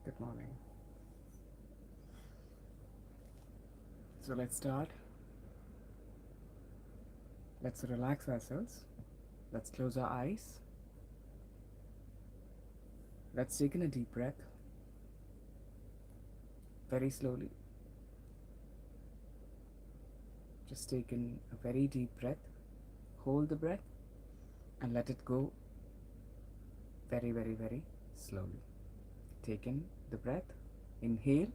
Good morning. So let's start. Let's relax ourselves. Let's close our eyes. Let's take in a deep breath very slowly. Just take in a very deep breath. Hold the breath and let it go very, very, very slowly. Take in the breath. Inhale.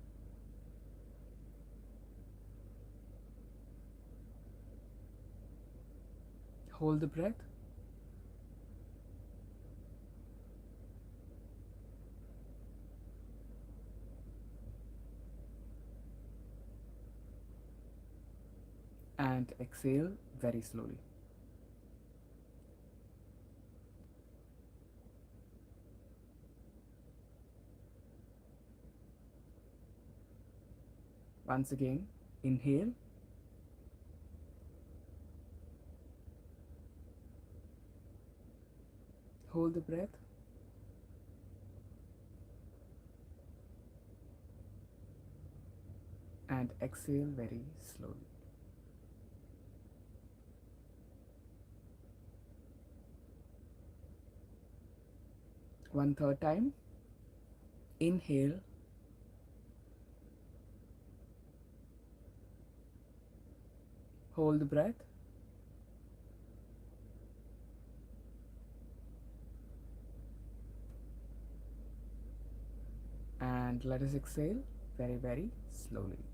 Hold the breath. And exhale very slowly. Once again, inhale. Hold the breath. And exhale very slowly. One third time. Inhale. Hold the breath. And let us exhale very, very slowly.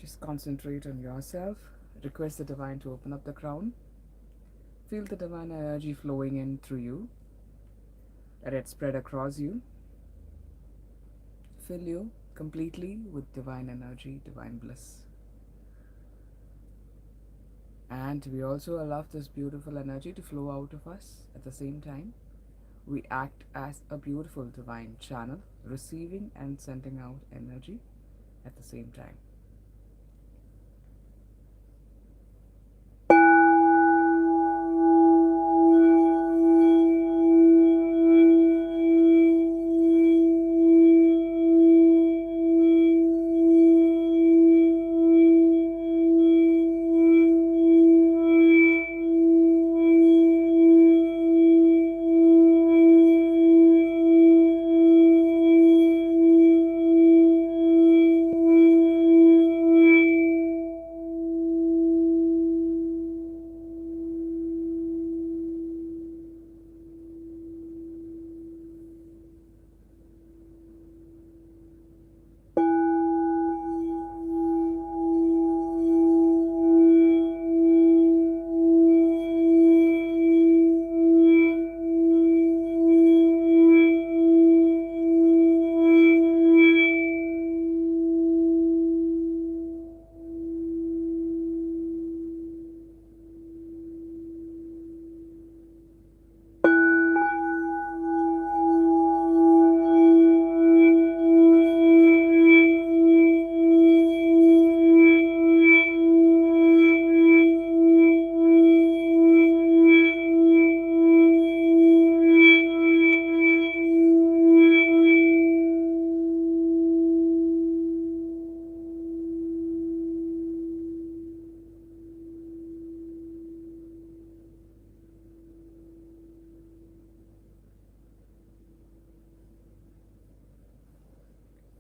Just concentrate on yourself. Request the divine to open up the crown. Feel the divine energy flowing in through you. Let it spread across you. Fill you completely with divine energy, divine bliss. And we also allow this beautiful energy to flow out of us at the same time. We act as a beautiful divine channel, receiving and sending out energy at the same time.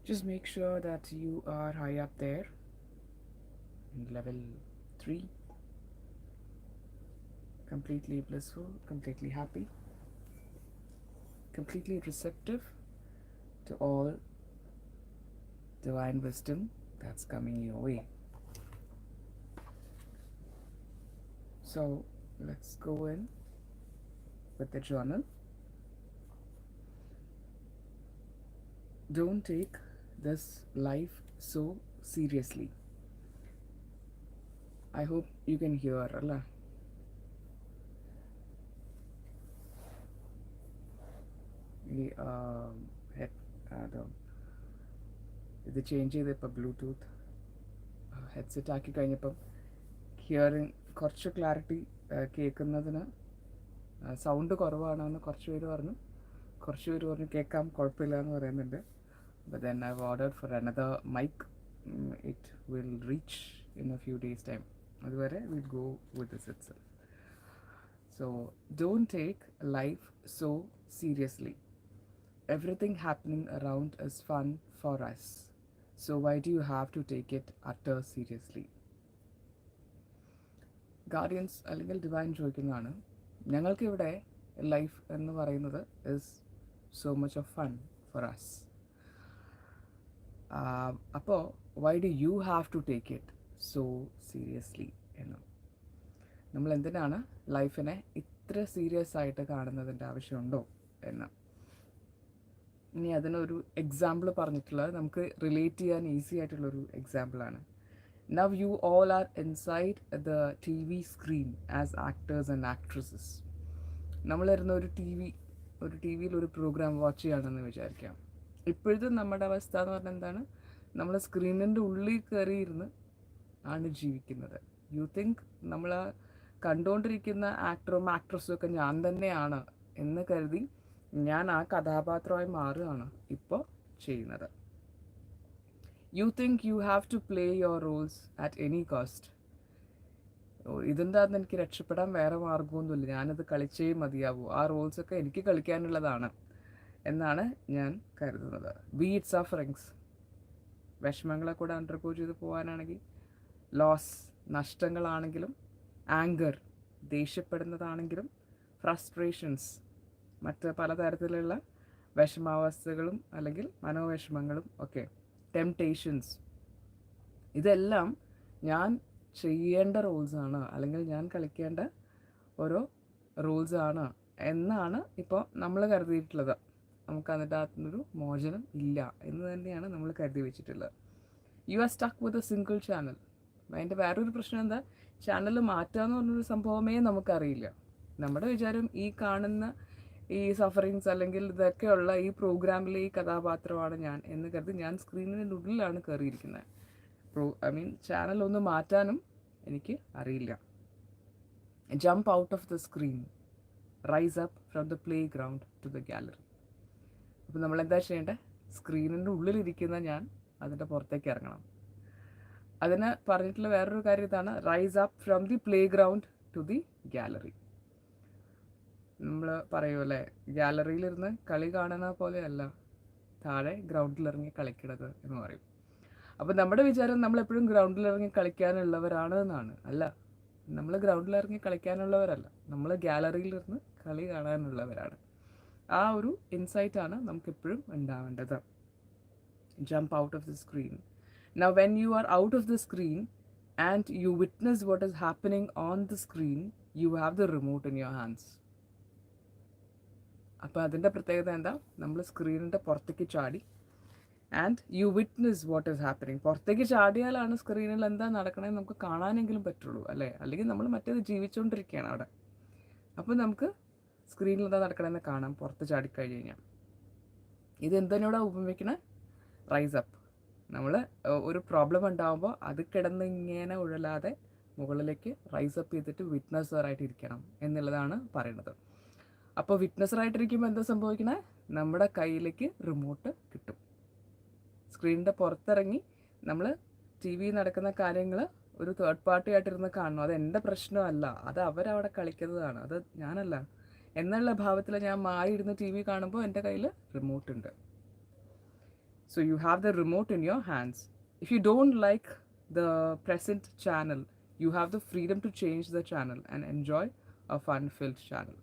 Just make sure that you are high up there in level 3, completely blissful, completely happy, completely receptive to all divine wisdom that's coming your way. So let's go in with the journal. Don't take this life so seriously. I hope you can hear Allah. ഈ ഇത് change ചെയ്തപ്പോൾ Bluetooth headset ആക്കി കഴിഞ്ഞപ്പം hearing കുറച്ച് clarity കേൾക്കുന്നതിന് sound കുറവാണെന്ന് കുറച്ച് പേര് പറഞ്ഞു, കുറച്ച് പേര് പറഞ്ഞു കേൾക്കാം കുഴപ്പമില്ല എന്ന് പറയുന്നുണ്ട്. But then I've ordered for another mic. It will reach in a few days time. അതുവരെ we'll go with this itself. So don't take life so seriously. Everything happening around is fun for us. So why do you have to take it utter seriously? Guardians അല്ലെങ്കിൽ divine ചോദിക്കുന്നതാണ്, ഞങ്ങൾക്കിവിടെ life എന്ന് പറയുന്നത് is so much of fun for us. അപ്പോൾ why do you have to take it so seriously എന്ന്. നമ്മൾ എന്തിനാണ് ലൈഫിനെ ഇത്ര സീരിയസ് ആയിട്ട് കാണുന്നതിൻ്റെ ആവശ്യമുണ്ടോ എന്ന്. ഇനി അതിനൊരു എക്സാമ്പിൾ പറഞ്ഞിട്ടുള്ളത് നമുക്ക് റിലേറ്റ് ചെയ്യാൻ ഈസി ആയിട്ടുള്ളൊരു എക്സാമ്പിളാണ്. Now you all are inside the TV screen as actors and actresses. നമ്മളിരുന്ന ഒരു ടി വിയിൽ ഒരു പ്രോഗ്രാം വാച്ച് ചെയ്യുകയാണെന്ന് വിചാരിക്കാം. ഇപ്പോഴത്തെ നമ്മുടെ അവസ്ഥ എന്ന് പറഞ്ഞാൽ എന്താണ്, നമ്മൾ സ്ക്രീനിൻ്റെ ഉള്ളിൽ കയറിയിരുന്ന് ആണ് ജീവിക്കുന്നത്. യു തിങ്ക് നമ്മൾ കണ്ടുകൊണ്ടിരിക്കുന്ന ആക്ടറും ആക്ട്രസും ഒക്കെ ഞാൻ തന്നെയാണ് എന്ന് കരുതി ഞാൻ ആ കഥാപാത്രമായി മാറുകയാണ് ഇപ്പോൾ ചെയ്യുന്നത്. You think you have to play your roles at any cost. ഇതെന്താന്ന് എനിക്ക് രക്ഷപ്പെടാൻ വേറെ മാർഗമൊന്നുമില്ല, ഞാനത് കളിച്ചേ മതിയാവൂ, ആ റോൾസൊക്കെ എനിക്ക് കളിക്കാനുള്ളതാണ് എന്നാണ് ഞാൻ കരുതുന്നത്. ബി ഇറ്റ് സഫറിങ്സ്, വിഷമങ്ങളെ കൂടെ അണ്ടർഗോ ചെയ്ത് പോകാനാണെങ്കിൽ, ലോസ് നഷ്ടങ്ങളാണെങ്കിലും, ആങ്കർ ദേഷ്യപ്പെടുന്നതാണെങ്കിലും, ഫ്രസ്ട്രേഷൻസ് മറ്റ് പലതരത്തിലുള്ള വിഷമാവസ്ഥകളും അല്ലെങ്കിൽ മനോവിഷമങ്ങളും ഒക്കെ, ടെംപ്ടേഷൻസ്, ഇതെല്ലാം ഞാൻ ചെയ്യേണ്ട റോൾസാണ് അല്ലെങ്കിൽ ഞാൻ കളിക്കേണ്ട ഓരോ റോൾസാണ് എന്നാണ് ഇപ്പോൾ നമ്മൾ കരുതിയിട്ടുള്ളത്. നമുക്ക് അതിൻ്റെ അകത്തുനിന്നൊരു മോചനം ഇല്ല എന്ന് തന്നെയാണ് നമ്മൾ കരുതി വെച്ചിട്ടുള്ളത്. You are stuck with a single channel. അതിൻ്റെ വേറൊരു പ്രശ്നം എന്താ, ചാനൽ മാറ്റുക എന്ന് പറഞ്ഞൊരു സംഭവമേ നമുക്കറിയില്ല. നമ്മുടെ വിചാരം ഈ കാണുന്ന ഈ സഫറിങ്സ് അല്ലെങ്കിൽ ഇതൊക്കെയുള്ള ഈ പ്രോഗ്രാമിലെ ഈ കഥാപാത്രമാണ് ഞാൻ എന്ന് കരുതി ഞാൻ സ്ക്രീനിൻ്റെ ഉള്ളിലാണ് കയറിയിരിക്കുന്നത്. ചാനൽ ഒന്ന് മാറ്റാനും എനിക്ക് അറിയില്ല. Jump out of the screen, rise up from the playground to the gallery. അപ്പോൾ നമ്മളെന്താ ചെയ്യേണ്ടത്, സ്ക്രീനിൻ്റെ ഉള്ളിലിരിക്കുന്ന ഞാൻ അതിൻ്റെ പുറത്തേക്ക് ഇറങ്ങണം. അതിന് പറഞ്ഞിട്ടുള്ള വേറൊരു കാര്യം ഇതാണ്, rise up from the playground to the gallery. നമ്മൾ പറയുമല്ലേ, ഗാലറിയിലിരുന്ന് കളി കാണുന്ന പോലെയല്ല താഴെ ഗ്രൗണ്ടിലിറങ്ങി കളിക്കണത് എന്ന് പറയും. അപ്പോൾ നമ്മുടെ വിചാരം നമ്മളെപ്പോഴും ഗ്രൗണ്ടിലിറങ്ങി കളിക്കാനുള്ളവരാണ് എന്നാണ്. അല്ല, നമ്മൾ ഗ്രൗണ്ടിലിറങ്ങി കളിക്കാനുള്ളവരല്ല, നമ്മൾ ഗാലറിയിലിരുന്ന് കളി കാണാനുള്ളവരാണ്. ആ ഒരു ഇൻസൈറ്റാണ് നമുക്കെപ്പോഴും ഉണ്ടാവേണ്ടത്. Jump out of the screen. Now when you are out of the screen and you witness what is happening on the screen, you have the remote in your hands. അപ്പോൾ അതിൻ്റെ പ്രത്യേകത എന്താ, നമ്മൾ സ്ക്രീനിൻ്റെ പുറത്തേക്ക് ചാടി and you witness what is happening. പുറത്തേക്ക് ചാടിയാലാണ് സ്ക്രീനിൽ എന്താ നടക്കണമെന്ന് നമുക്ക് കാണാനെങ്കിലും പറ്റുള്ളൂ, അല്ലേ? അല്ലെങ്കിൽ നമ്മൾ മറ്റേത് ജീവിച്ചുകൊണ്ടിരിക്കുകയാണ് അവിടെ. അപ്പോൾ നമുക്ക് സ്ക്രീനിൽ എന്താ നടക്കണമെന്ന് കാണാം പുറത്ത് ചാടിക്കഴിഞ്ഞ് കഴിഞ്ഞാൽ. ഇത് എന്തിനോടാണ് ഉപമിക്കണേ, റൈസ് അപ്പ്. നമ്മൾ ഒരു പ്രോബ്ലം ഉണ്ടാകുമ്പോൾ അത് കിടന്ന് ഇങ്ങനെ ഉഴലാതെ മുകളിലേക്ക് റൈസ് അപ്പ് ചെയ്തിട്ട് വിറ്റ്നസ്സറായിട്ട് ഇരിക്കണം എന്നുള്ളതാണ് പറയുന്നത്. അപ്പോൾ വിറ്റ്നസ്സറായിട്ടിരിക്കുമ്പോൾ എന്താ സംഭവിക്കണേ, നമ്മുടെ കയ്യിലേക്ക് റിമോട്ട് കിട്ടും. സ്ക്രീനിൻ്റെ പുറത്തിറങ്ങി നമ്മൾ ടി വി നടക്കുന്ന കാര്യങ്ങൾ ഒരു തേർഡ് പാർട്ടി ആയിട്ടിരുന്ന് കാണണം. അത് എൻ്റെ പ്രശ്നമല്ല, അത് അവരവിടെ കളിക്കുന്നതാണ്, അത് ഞാനല്ല എന്നുള്ള ഭാവത്തിൽ ഞാൻ മാറിയിരുന്ന് ടി വി കാണുമ്പോൾ എൻ്റെ കയ്യിൽ റിമോട്ട് ഉണ്ട്. So you have the remote in your hands. If you don't like the present channel, you have the freedom to change the channel and enjoy a fun filled channel.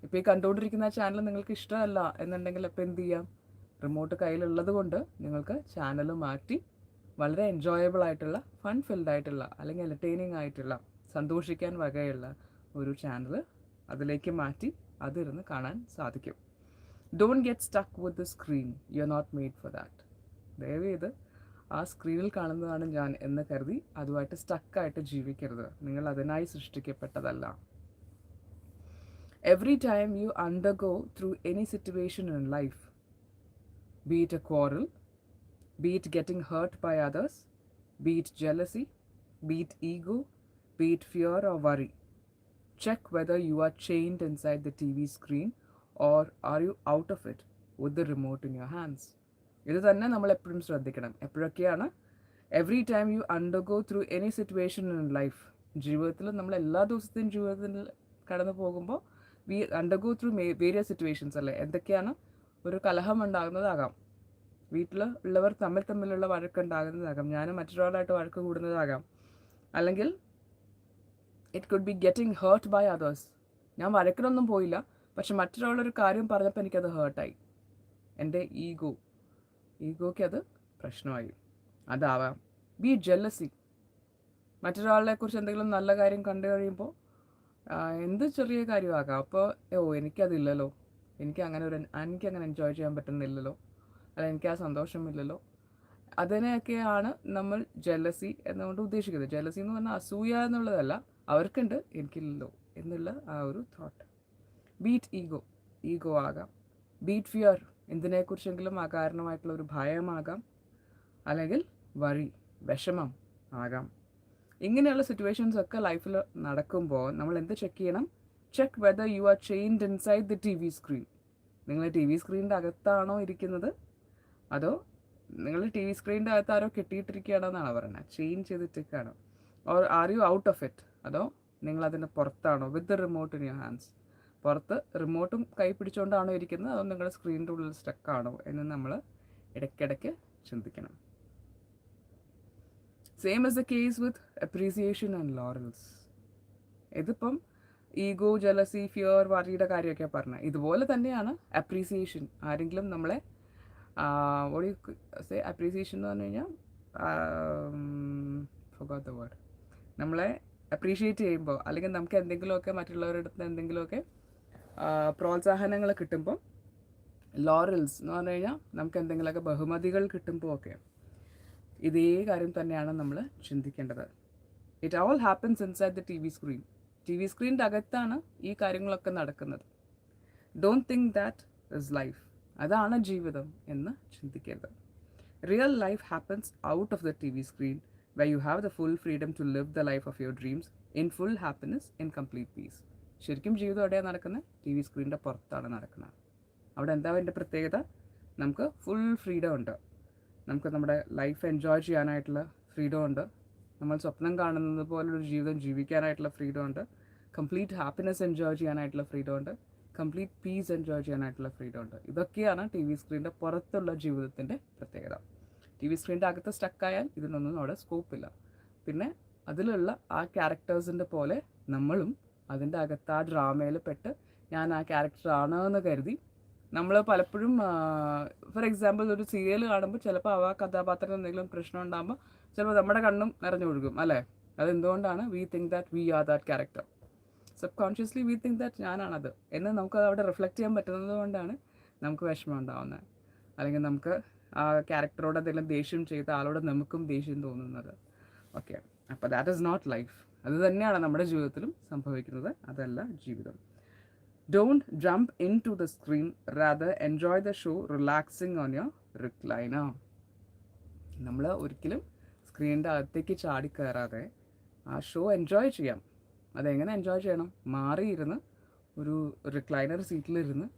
ഇപ്പോൾ ഈ കണ്ടുകൊണ്ടിരിക്കുന്ന channel നിങ്ങൾക്ക് ഇഷ്ടമല്ല എന്നുണ്ടെങ്കിൽ അപ്പോൾ എന്ത് ചെയ്യാം, റിമോട്ട് കയ്യിലുള്ളത് കൊണ്ട് നിങ്ങൾക്ക് ചാനൽ മാറ്റി വളരെ എൻജോയബിൾ ആയിട്ടുള്ള ഫൺ ഫിൽഡ് ആയിട്ടുള്ള അല്ലെങ്കിൽ എൻ്റർടൈനിങ് ആയിട്ടുള്ള സന്തോഷിക്കാൻ വകയുള്ള ഒരു ചാനൽ അതിലേക്ക് മാറ്റി അതിരുന്ന് കാണാൻ സാധിക്കും. Don't get stuck with the screen, you are not made for that. ദയവേത് ആ സ്ക്രീനിൽ കാണുന്നതാണ് ഞാൻ എന്ന് കരുതി അതുമായിട്ട് സ്റ്റക്കായിട്ട് ജീവിക്കരുത്. നിങ്ങൾ അതിനായി സൃഷ്ടിക്കപ്പെട്ടതല്ല. Every time you undergo through any situation in life, be it a quarrel, be it getting hurt by others, be it jealousy, be it ego, be it fear or worry, Check whether you are chained inside the TV screen or are you out of it with the remote in your hands. ഇത് തന്നെ നമ്മൾ എപ്പോഴും ശ്രദ്ധിക്കണം. എപ്പോഴൊക്കെയാണ് every time you undergo through any situation in life, ജീവിതത്തിൽ നമ്മൾ എല്ലാ ദിവസത്തെയും ജീവിതത്തിൽ കടന്നു പോകുമ്പോൾ we undergo through various situations അല്ലേ. എന്തൊക്കെയാണ്? ഒരു കലഹം ഉണ്ടാകുന്നതാകാം, വീട്ടിൽ ഉള്ളവർ തമ്മിലുള്ള വഴക്കുണ്ടാകുന്നതാകാം, ഞാൻ മറ്റൊരാളായിട്ട് വഴക്ക് കൂടുന്നതാകാം, അല്ലെങ്കിൽ it could be getting hurt by others. ഞാൻ വഴക്കിനൊന്നും പോയില്ല, പക്ഷെ മറ്റൊരാളൊരു കാര്യം പറഞ്ഞപ്പോൾ എനിക്കത് ഹേർട്ടായി, എൻ്റെ ഈഗോയ്ക്ക് അത് പ്രശ്നമായി. അതാവാം. ബി ജെല്ലസി. മറ്റൊരാളെ കുറിച്ച് എന്തെങ്കിലും നല്ല കാര്യം കണ്ടു കഴിയുമ്പോൾ എന്ത് ചെറിയ കാര്യമാകാം, അപ്പോൾ എനിക്കതില്ലല്ലോ, എനിക്കങ്ങനെ എൻജോയ് ചെയ്യാൻ പറ്റുന്നില്ലല്ലോ, അല്ല എനിക്ക് ആ സന്തോഷമില്ലല്ലോ. അതിനെയൊക്കെയാണ് നമ്മൾ ജെല്ലസി എന്നുകൊണ്ട് ഉദ്ദേശിക്കുന്നത്. ജെല്ലസി എന്ന് പറഞ്ഞാൽ അസൂയ എന്നുള്ളതല്ല, അവർക്കുണ്ട് എനിക്കില്ലല്ലോ എന്നുള്ള ആ ഒരു തോട്ട്. ബീറ്റ് ഈഗോ ആകാം. ബീറ്റ് ഫിയർ, എന്തിനെക്കുറിച്ചെങ്കിലും അകാരണമായിട്ടുള്ള ഒരു ഭയമാകാം, അല്ലെങ്കിൽ വറി, വിഷമം ആകാം. ഇങ്ങനെയുള്ള സിറ്റുവേഷൻസ് ഒക്കെ ലൈഫിൽ നടക്കുമ്പോൾ നമ്മൾ എന്ത് ചെക്ക് ചെയ്യണം? Check whether you are chained inside the T V screen. നിങ്ങൾ ടി വി സ്ക്രീനിൻ്റെ അകത്താണോ ഇരിക്കുന്നത്, അതോ നിങ്ങൾ ടി വി സ്ക്രീനിൻ്റെ അകത്ത് ആരോ കെട്ടിയിട്ടിരിക്കുകയാണോ എന്നാണ് പറയുന്നത്, ചെയിൻ ചെയ്തിട്ടിരിക്കുകയാണോ? Or are you out of it, അതോ നിങ്ങൾ അതിൻ്റെ പുറത്താണോ? With the remote in your hands. പുറത്ത് റിമോട്ടും കൈ പിടിച്ചുകൊണ്ടാണോ ഇരിക്കുന്നത്, അതോ നിങ്ങളുടെ സ്ക്രീനിൻ്റെ ഉള്ളിൽ സ്റ്റക്കാണോ എന്ന് നമ്മൾ ഇടയ്ക്കിടയ്ക്ക് ചിന്തിക്കണം. Same is the case with appreciation and laurels. ഇതിപ്പം ഈഗോ, ജലസി, ഫിയർ, വറിയുടെ കാര്യമൊക്കെ പറഞ്ഞത്. ഇതുപോലെ തന്നെയാണ് അപ്രീസിയേഷൻ. ആരെങ്കിലും നമ്മളെ അപ്രീസിയേഷൻ എന്ന് പറഞ്ഞു കഴിഞ്ഞാൽ forgot the word. നമ്മളെ അപ്രീഷിയേറ്റ് ചെയ്യുമ്പോൾ, അല്ലെങ്കിൽ നമുക്ക് എന്തെങ്കിലുമൊക്കെ മറ്റുള്ളവരുടെ അടുത്ത് എന്തെങ്കിലുമൊക്കെ പ്രോത്സാഹനങ്ങൾ കിട്ടുമ്പോൾ, ലോറൽസ് എന്ന് പറഞ്ഞു കഴിഞ്ഞാൽ നമുക്ക് എന്തെങ്കിലുമൊക്കെ ബഹുമതികൾ കിട്ടുമ്പോൾ ഒക്കെ ഇതേ കാര്യം തന്നെയാണ് നമ്മൾ ചിന്തിക്കേണ്ടത്. It all happens inside the T V screen. T V സ്ക്രീനിൻ്റെ അകത്താണ് ഈ കാര്യങ്ങളൊക്കെ നടക്കുന്നത്. Don't think that is life, അതാണ് ജീവിതം എന്ന് ചിന്തിക്കരുത്. Real life happens out of the T V screen, where you have the full freedom to live the life of your dreams in full happiness, in complete peace. ശരിക്കും ജീവിതം എവിടെയാണ് നടക്കുന്നത്? T V സ്ക്രീനിൻ്റെ പുറത്താണ് നടക്കുന്നത്. അവിടെ എന്താ അതിൻ്റെ പ്രത്യേകത? നമുക്ക് ഫുൾ ഫ്രീഡം ഉണ്ട്, നമുക്ക് നമ്മുടെ ലൈഫ് എൻജോയ് ചെയ്യാനായിട്ടുള്ള ഫ്രീഡം ഉണ്ട്, നമ്മൾ സ്വപ്നം കാണുന്നത് പോലൊരു ജീവിതം ജീവിക്കാനായിട്ടുള്ള ഫ്രീഡം ഉണ്ട്, കംപ്ലീറ്റ് ഹാപ്പിനെസ് എൻജോയ് ചെയ്യാനായിട്ടുള്ള ഫ്രീഡം ഉണ്ട്, കംപ്ലീറ്റ് പീസ് എൻജോയ് ചെയ്യാനായിട്ടുള്ള ഫ്രീഡം ഉണ്ട്. ഇതൊക്കെയാണ് ടി വി സ്ക്രീനിൻ്റെ പുറത്തുള്ള ജീവിതത്തിൻ്റെ പ്രത്യേകത. ടി വി സ്ക്രീനിൻ്റെ അകത്ത് സ്റ്റക്കായാൽ ഇതിനൊന്നും അവിടെ സ്കോപ്പില്ല. പിന്നെ അതിലുള്ള ആ ക്യാരക്ടേഴ്സിൻ്റെ പോലെ നമ്മളും അതിൻ്റെ അകത്ത് ആ ഡ്രാമയിൽ പെട്ട് ഞാൻ ആ ക്യാരക്ടറാണ് എന്ന് കരുതി നമ്മൾ പലപ്പോഴും, ഫോർ എക്സാമ്പിൾ ഒരു സീരിയൽ കാണുമ്പോൾ ചിലപ്പോൾ ആ കഥാപാത്രത്തിന് എന്തെങ്കിലും പ്രശ്നം ഉണ്ടാകുമ്പോൾ ചിലപ്പോൾ നമ്മുടെ കണ്ണും നിറഞ്ഞൊഴുകും അല്ലേ. അതെന്തുകൊണ്ടാണ്? We think that we are that character. Subconsciously we think that ഞാനാണത് എന്ന് നമുക്കത് അവിടെ റിഫ്ലക്റ്റ് ചെയ്യാൻ പറ്റുന്നത് കൊണ്ടാണ് നമുക്ക് വിഷമം ഉണ്ടാകുന്നത്, അല്ലെങ്കിൽ നമുക്ക് ആ ക്യാരക്ടറോട് എന്തെങ്കിലും ദേഷ്യം ചെയ്ത ആളോട് നമുക്കും ദേഷ്യം തോന്നുന്നത്. ഓക്കെ, അപ്പോൾ ദാറ്റ് ഈസ് നോട്ട് ലൈഫ്. അത് തന്നെയാണ് നമ്മുടെ ജീവിതത്തിലും സംഭവിക്കുന്നത്, അതല്ല ജീവിതം. Don't jump into the screen, rather enjoy the show relaxing on your recliner. നമ്മൾ ഒരിക്കലും സ്ക്രീനിൻ്റെ അകത്തേക്ക് ചാടിക്കയറാതെ ആ ഷോ എൻജോയ് ചെയ്യാം. അതെങ്ങനെ എൻജോയ് ചെയ്യണം? മാറിയിരുന്ന് ഒരു റിക്ലൈനർ സീറ്റിലിരുന്ന്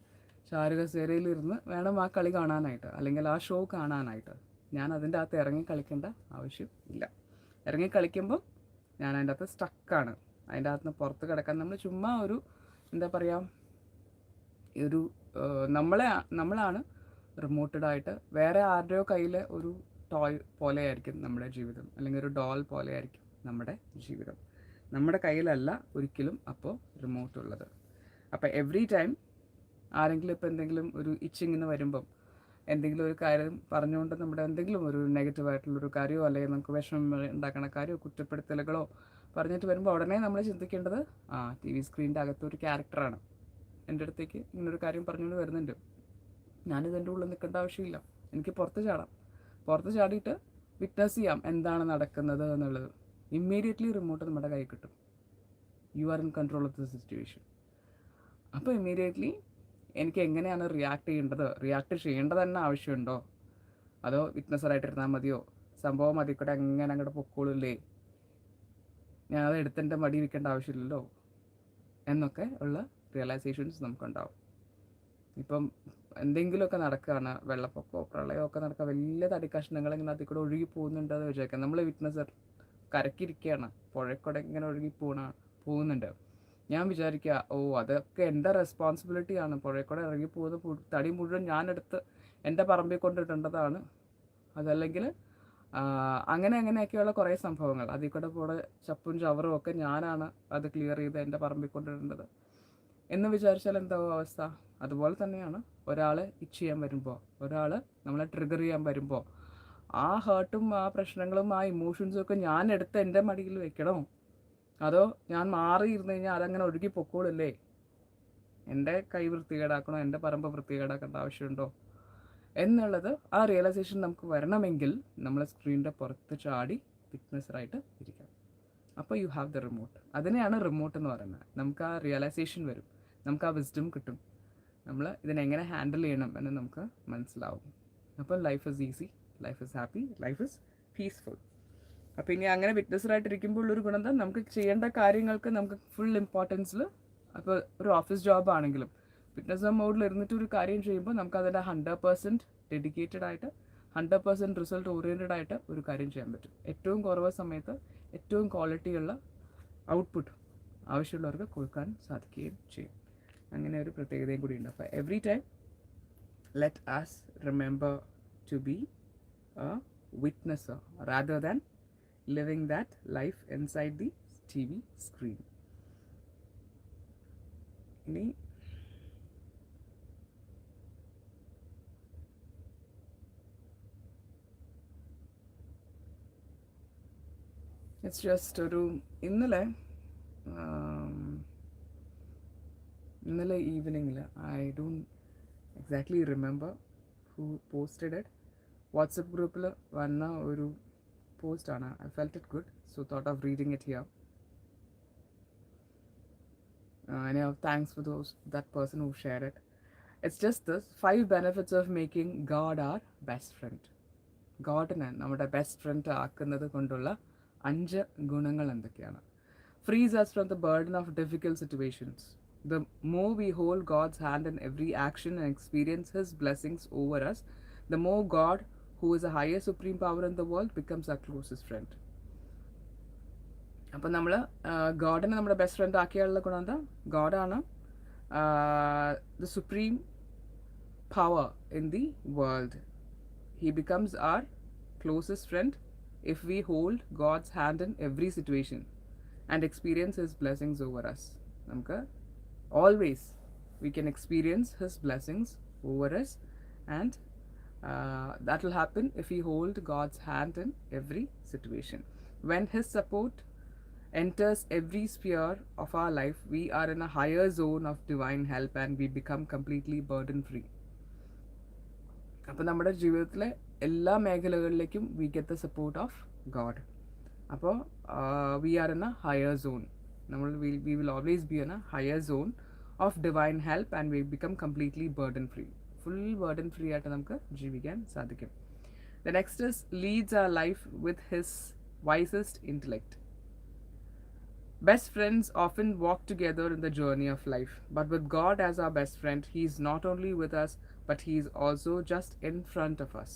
ചാരുകസേരയിലിരുന്ന് വേണം ആ കളി കാണാനായിട്ട്, അല്ലെങ്കിൽ ആ ഷോ കാണാനായിട്ട്. ഞാൻ അതിൻ്റെ അകത്ത് ഇറങ്ങി കളിക്കേണ്ട ആവശ്യം ഇല്ല. ഇറങ്ങി കളിക്കുമ്പോൾ ഞാൻ അതിൻ്റെ അകത്ത് സ്റ്റക്കാണ്. അതിൻ്റെ അകത്ത് നിന്ന് പുറത്ത് കിടക്കാൻ നമ്മൾ ചുമ്മാ ഒരു എന്താ പറയുക, ഒരു നമ്മളാണ് റിമോട്ടഡായിട്ട് വേറെ ആരുടെയോ കയ്യിലെ ഒരു ടോയ് പോലെയായിരിക്കും നമ്മുടെ ജീവിതം, അല്ലെങ്കിൽ ഒരു ഡോൾ പോലെയായിരിക്കും നമ്മുടെ ജീവിതം. നമ്മുടെ കയ്യിലല്ല ഒരിക്കലും അപ്പോൾ റിമോട്ട് ഉള്ളത്. അപ്പോൾ എവറി ടൈം ആരെങ്കിലും ഇപ്പോൾ എന്തെങ്കിലും ഒരു ഇച്ചിങ്ങിന് വരുമ്പം എന്തെങ്കിലും ഒരു കാര്യം പറഞ്ഞുകൊണ്ട് നമ്മുടെ എന്തെങ്കിലും ഒരു നെഗറ്റീവായിട്ടുള്ളൊരു കാര്യമോ, അല്ലെങ്കിൽ നമുക്ക് വിഷമം ഉണ്ടാക്കുന്ന കാര്യമോ, കുറ്റപ്പെടുത്തലുകളോ പറഞ്ഞിട്ട് വരുമ്പോൾ ഉടനെ നമ്മൾ ചിന്തിക്കേണ്ടത് ടി വി സ്ക്രീനിൻ്റെ അകത്തൊരു ക്യാരക്ടറാണ് എൻ്റെ അടുത്തേക്ക് ഇങ്ങനൊരു കാര്യം പറഞ്ഞുകൊണ്ട് വരുന്നുണ്ട്, ഞാനിതിൻ്റെ ഉള്ളിൽ നിൽക്കേണ്ട ആവശ്യമില്ല, എനിക്ക് പുറത്ത് ചാടാം, പുറത്ത് ചാടിയിട്ട് വിറ്റ്നസ് ചെയ്യാം എന്താണ് നടക്കുന്നത് എന്നുള്ളത്. ഇമ്മീഡിയറ്റ്ലി റിമോട്ട് നമ്മുടെ കയ്യിൽ കിട്ടും. You are in control of the situation. അപ്പോൾ ഇമ്മീഡിയറ്റ്ലി എനിക്ക് എങ്ങനെയാണ് റിയാക്ട് ചെയ്യേണ്ടത് തന്നെ ആവശ്യമുണ്ടോ, അതോ വിറ്റ്നസ്സറായിട്ടിരുന്നാൽ മതിയോ? സംഭവം അതിൽ കൂടെ അങ്ങോട്ട് പൊക്കോളില്ലേ, ഞാനത് എടുത്തെൻ്റെ മടി വയ്ക്കേണ്ട ആവശ്യമില്ലല്ലോ. എന്നൊക്കെ ഉള്ള റിയലൈസേഷൻസ് നമുക്കുണ്ടാവും. ഇപ്പം എന്തെങ്കിലുമൊക്കെ നടക്കുകയാണ്, വെള്ളപ്പൊക്കമോ പ്രളയമോ ഒക്കെ നടക്കുക, വലിയ തടി കഷ്ണങ്ങൾ ഇങ്ങനെ അതിൽ കൂടെ ഒഴുകി പോകുന്നുണ്ടെന്ന് വിചാരിക്കാം. നമ്മൾ വിറ്റ്നസ് കരക്കിരിക്കുകയാണ്, പുഴക്കൂടെ ഇങ്ങനെ ഒഴുകി പോകുന്നുണ്ട്. ഞാൻ വിചാരിക്കുക, ഓ അതൊക്കെ എൻ്റെ റെസ്പോൺസിബിലിറ്റിയാണ്, പുഴക്കൂടെ ഇറങ്ങി പോകുന്ന തടി മുഴുവൻ ഞാനെടുത്ത് എൻ്റെ പറമ്പിൽ കൊണ്ടിടേണ്ടതാണ്. അതല്ലെങ്കിൽ അങ്ങനെയൊക്കെയുള്ള കുറേ സംഭവങ്ങൾ, അതിൽ കൂടെ പോടെ ചപ്പും ചവറും ഒക്കെ ഞാനാണ് അത് ക്ലിയർ ചെയ്ത് എൻ്റെ പറമ്പിൽ കൊണ്ടിടേണ്ടത് എന്ന് വിചാരിച്ചാൽ എന്താവും അവസ്ഥ? അതുപോലെ തന്നെയാണ് ഒരാൾ ഇച്ച് ചെയ്യാൻ വരുമ്പോൾ, ഒരാൾ നമ്മളെ ട്രിഗർ ചെയ്യാൻ വരുമ്പോൾ, ആ ഹേർട്ടും ആ പ്രശ്നങ്ങളും ആ ഇമോഷൻസും ഒക്കെ ഞാൻ എടുത്ത് എൻ്റെ മടിയിൽ വെക്കണോ, അതോ ഞാൻ മാറിയിരുന്നു കഴിഞ്ഞാൽ അതങ്ങനെ ഒഴുകി പൊക്കോളല്ലേ? എൻ്റെ കൈ വൃത്തികേടാക്കണോ, എൻ്റെ പറമ്പ് വൃത്തികേടാക്കേണ്ട ആവശ്യമുണ്ടോ എന്നുള്ളത് ആ റിയലൈസേഷൻ നമുക്ക് വരണമെങ്കിൽ നമ്മൾ സ്ക്രീനിൻ്റെ പുറത്ത് ചാടി വിറ്റ്നസ്സറായിട്ട് ഇരിക്കണം. അപ്പോൾ യു ഹാവ് ദ റിമോട്ട്. അതിനെയാണ് റിമോട്ട് എന്ന് പറയുന്നത്. നമുക്ക് ആ റിയലൈസേഷൻ വരും, നമുക്ക് ആ വിസ്ഡം കിട്ടും, നമ്മൾ ഇതിനെങ്ങനെ ഹാൻഡിൽ ചെയ്യണം എന്ന് നമുക്ക് മനസ്സിലാവും. അപ്പോൾ life is easy, life is happy, life is peaceful. അപ്പോൾ ഇനി അങ്ങനെ വിറ്റ്നസ്സറായിട്ടിരിക്കുമ്പോൾ ഉള്ളൊരു ഗുണം എന്താ, നമുക്ക് ചെയ്യേണ്ട കാര്യങ്ങൾക്ക് നമുക്ക് ഫുൾ ഇമ്പോർട്ടൻസിൽ, അപ്പോൾ ഒരു ഓഫീസ് ജോബ് ആണെങ്കിലും വിറ്റ്നസ് മോഡിൽ ഇരുന്നിട്ട് ഒരു കാര്യം ചെയ്യുമ്പോൾ നമുക്ക് അതിൻ്റെ 100% ഡെഡിക്കേറ്റഡ് ആയിട്ട് 100% റിസൾട്ട് ഓറിയൻറ്റഡ് ആയിട്ട് ഒരു കാര്യം ചെയ്യാൻ പറ്റും. ഏറ്റവും കുറവ് സമയത്ത് ഏറ്റവും ക്വാളിറ്റിയുള്ള ഔട്ട്പുട്ട് ആവശ്യമുള്ളവർക്ക് കൊടുക്കാൻ സാധിക്കുകയും ചെയ്യും. അങ്ങനെ ഒരു പ്രത്യേകതയും കൂടിയുണ്ട്. അപ്പോൾ every time let us remember to be a witnesser rather than living that life inside the TV screen. ഇനി ഇറ്റ്സ് ജസ്റ്റ് ഒരു ഇന്നലെ ഈവനിങ്ങിൽ, I don't exactly remember who posted it, WhatsApp ഗ്രൂപ്പിൽ വന്ന ഒരു പോസ്റ്റാണ്. I felt it good, so thought of reading it here. Anyhow, thanks for that person who shared it. It's just this 5 benefits of making God our best friend. ഗോഡിനെ നമ്മുടെ best front ആക്കുന്നത് കൊണ്ടുള്ള 5 ഗുണങ്ങൾ എന്തൊക്കെയാണ്? Frees us from the burden of difficult situations. The more we hold God's hand in every action and experience His blessings over us, the more God, who is the highest supreme power in the world, becomes our closest friend. അപ്പം നമ്മൾ ഗോഡിനെ നമ്മുടെ best front ആക്കിയുള്ള ഗുണം എന്താ? ഗോഡാണ് the supreme power in the world. He becomes our closest friend if we hold God's hand in every situation and experience His blessings over us. നമുക്ക് always we can experience His blessings over us, and that will happen if we hold God's hand in every situation. When His support enters every sphere of our life, we are in a higher zone of divine help and we become completely burden free. അപ്പോൾ നമ്മുടെ ജീവിതത്തിലെ എല്ലാ മേഖലകളിലേക്കും we get the support of God. അപ്പോൾ we are in a higher zone. നമ്മൾ we will always be in a higher zone of divine help and we become completely burden free. Full burden free ആയിട്ട് നമുക്ക് ജീവിക്കാൻ സാധിക്കും. The next is leads our life with his wisest intellect. Best friends often walk together in the journey of life, but with God as our best friend, He is not only with us, but He is also just in front of us.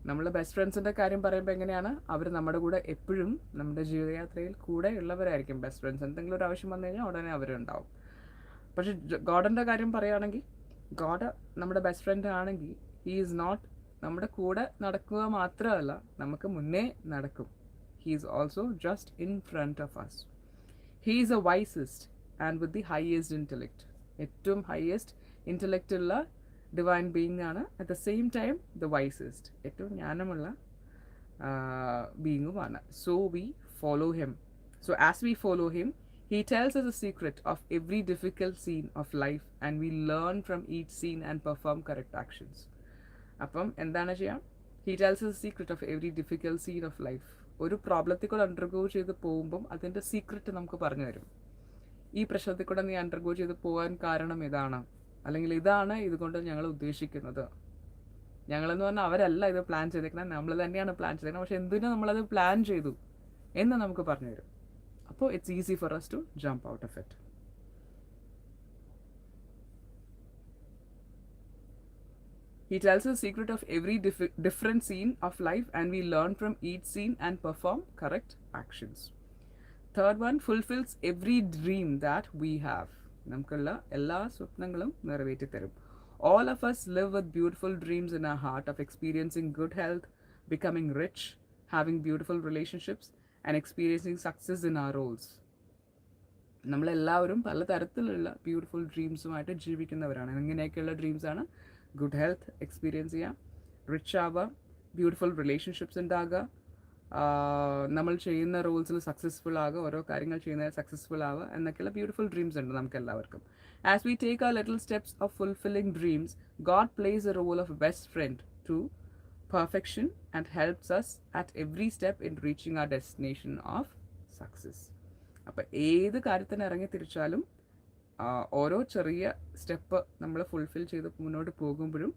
നമ്മളെ best ഫ്രണ്ട്സിൻ്റെ കാര്യം പറയുമ്പോൾ എങ്ങനെയാണ്? അവർ നമ്മുടെ കൂടെ എപ്പോഴും നമ്മുടെ ജീവിതയാത്രയിൽ കൂടെ ഉള്ളവരായിരിക്കും ബെസ്റ്റ് ഫ്രണ്ട്സ്. എന്തെങ്കിലും ഒരു ആവശ്യം വന്നു കഴിഞ്ഞാൽ ഉടനെ അവരുണ്ടാവും. പക്ഷെ ഗോഡിൻ്റെ കാര്യം പറയുകയാണെങ്കിൽ, ഗോഡ് നമ്മുടെ ബെസ്റ്റ് ഫ്രണ്ട് ആണെങ്കിൽ ഹീ ഈസ് നോട്ട് നമ്മുടെ കൂടെ നടക്കുക മാത്രമല്ല, നമുക്ക് മുന്നേ നടക്കും. He is also just in front of us. He is the wisest and with the highest intellect. ഏറ്റവും ഹയസ്റ്റ് ഇൻ്റലക്റ്റ് ഉള്ള ഡിവൈൻ ബീയിങ് ആണ്. At the same time the wisest, ഏറ്റവും ജ്ഞാനമുള്ള ബീയിങ്ങുമാണ്. So we follow him. So as we follow him, he tells us the secret of every difficult scene of life and we learn from each scene and perform correct actions. അപ്പം എന്താണ് ചെയ്യാം? He tells us the secret of every difficult scene of life. ഒരു പ്രോബ്ലത്തിൽ കൂടെ undergo ചെയ്ത് പോകുമ്പം അതിൻ്റെ secret നമുക്ക് പറഞ്ഞു തരും. ഈ പ്രശ്നത്തിൽ കൂടെ നീ അണ്ടർഗോ ചെയ്ത് പോകാൻ കാരണം ഇതാണ്, അല്ലെങ്കിൽ ഇതാണ് ഇതുകൊണ്ട് ഞങ്ങൾ ഉദ്ദേശിക്കുന്നത്. ഞങ്ങളെന്ന് പറഞ്ഞാൽ അവരല്ല ഇത് പ്ലാൻ ചെയ്തേക്കണം, നമ്മൾ തന്നെയാണ് പ്ലാൻ ചെയ്തേക്കണം. പക്ഷെ എന്തിനാ നമ്മളത് പ്ലാൻ ചെയ്തു എന്ന് നമുക്ക് പറഞ്ഞു തരും. അപ്പോൾ it's easy for us to jump out of it. He tells the secret of every different scene of life, and we learn from each scene and perform correct actions. Third one, fulfills every dream that we have. നമുക്കുള്ള എല്ലാ സ്വപ്നങ്ങളും നിറവേറ്റി തരും. All of us live with beautiful dreams in our heart of experiencing good health, becoming rich, having beautiful relationships, and experiencing success in our roles. നമ്മളെല്ലാവരും പലതരത്തിലുള്ള beautiful ഡ്രീംസുമായിട്ട് ജീവിക്കുന്നവരാണ്. ഇങ്ങനെയൊക്കെയുള്ള ഡ്രീംസാണ് good health experience ചെയ്യുക, റിച്ച് ആവുക, ബ്യൂട്ടിഫുൾ റിലേഷൻഷിപ്സ് ഉണ്ടാകുക, നമ്മൾ ചെയ്യുന്ന റോൾസിൽ successful ആകുക, ഓരോ കാര്യങ്ങൾ ചെയ്യുന്നതിൽ സക്സസ്ഫുൾ ആവുക എന്നൊക്കെയുള്ള ബ്യൂട്ടിഫുൾ ഡ്രീംസ് ഉണ്ട് നമുക്ക് എല്ലാവർക്കും. As we take our little steps of fulfilling dreams, God plays a role of best friend to perfection and helps us at every step in reaching our destination of success. അപ്പം ഏത് കാര്യത്തിന് ഇറങ്ങി തിരിച്ചാലും ഓരോ ചെറിയ step നമ്മൾ fulfil ചെയ്ത് മുന്നോട്ട് പോകുമ്പോഴും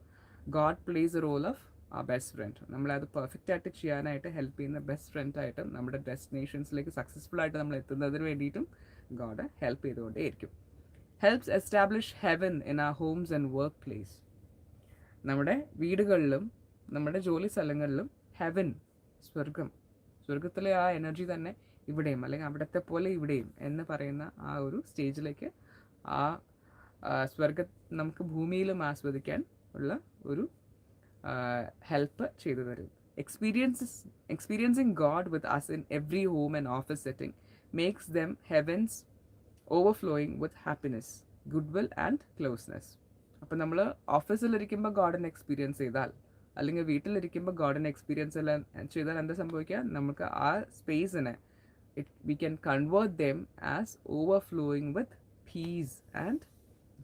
God plays a role of ആ ബെസ്റ്റ് ഫ്രണ്ട്. നമ്മളത് പെർഫെക്റ്റ് ആയിട്ട് ചെയ്യാനായിട്ട് ഹെൽപ്പ് ചെയ്യുന്ന ബെസ്റ്റ് ഫ്രണ്ടായിട്ടും നമ്മുടെ ഡെസ്റ്റിനേഷൻസിലേക്ക് സക്സസ്ഫുൾ ആയിട്ട് നമ്മൾ എത്തുന്നതിന് വേണ്ടിയിട്ടും ഗോഡ് ഹെൽപ്പ് ചെയ്തുകൊണ്ടേയിരിക്കും. Helps establish heaven in our homes and work place. നമ്മുടെ വീടുകളിലും നമ്മുടെ ജോലി സ്ഥലങ്ങളിലും ഹെവൻ, സ്വർഗത്തിലെ ആ എനർജി തന്നെ ഇവിടെയും, അല്ലെങ്കിൽ അവിടത്തെ പോലെ ഇവിടെയും എന്ന് പറയുന്ന ആ ഒരു സ്റ്റേജിലേക്ക് ആ സ്വർഗം നമുക്ക് ഭൂമിയിലും ആസ്വദിക്കാൻ ഉള്ള ഒരു ഹെൽപ്പ് ചെയ്തു തരും. Experiencing God with us in every home and office setting makes them heavens overflowing with happiness, goodwill and closeness. അപ്പം നമ്മൾ ഓഫീസിലിരിക്കുമ്പോൾ ഗോഡിനെ എക്സ്പീരിയൻസ് ചെയ്താൽ, അല്ലെങ്കിൽ വീട്ടിലിരിക്കുമ്പോൾ ഗോഡിനെ എക്സ്പീരിയൻസ് എല്ലാം ചെയ്താൽ എന്താ സംഭവിക്കുക, നമുക്ക് ആ സ്പേസിനെ we can convert them as overflowing with peace and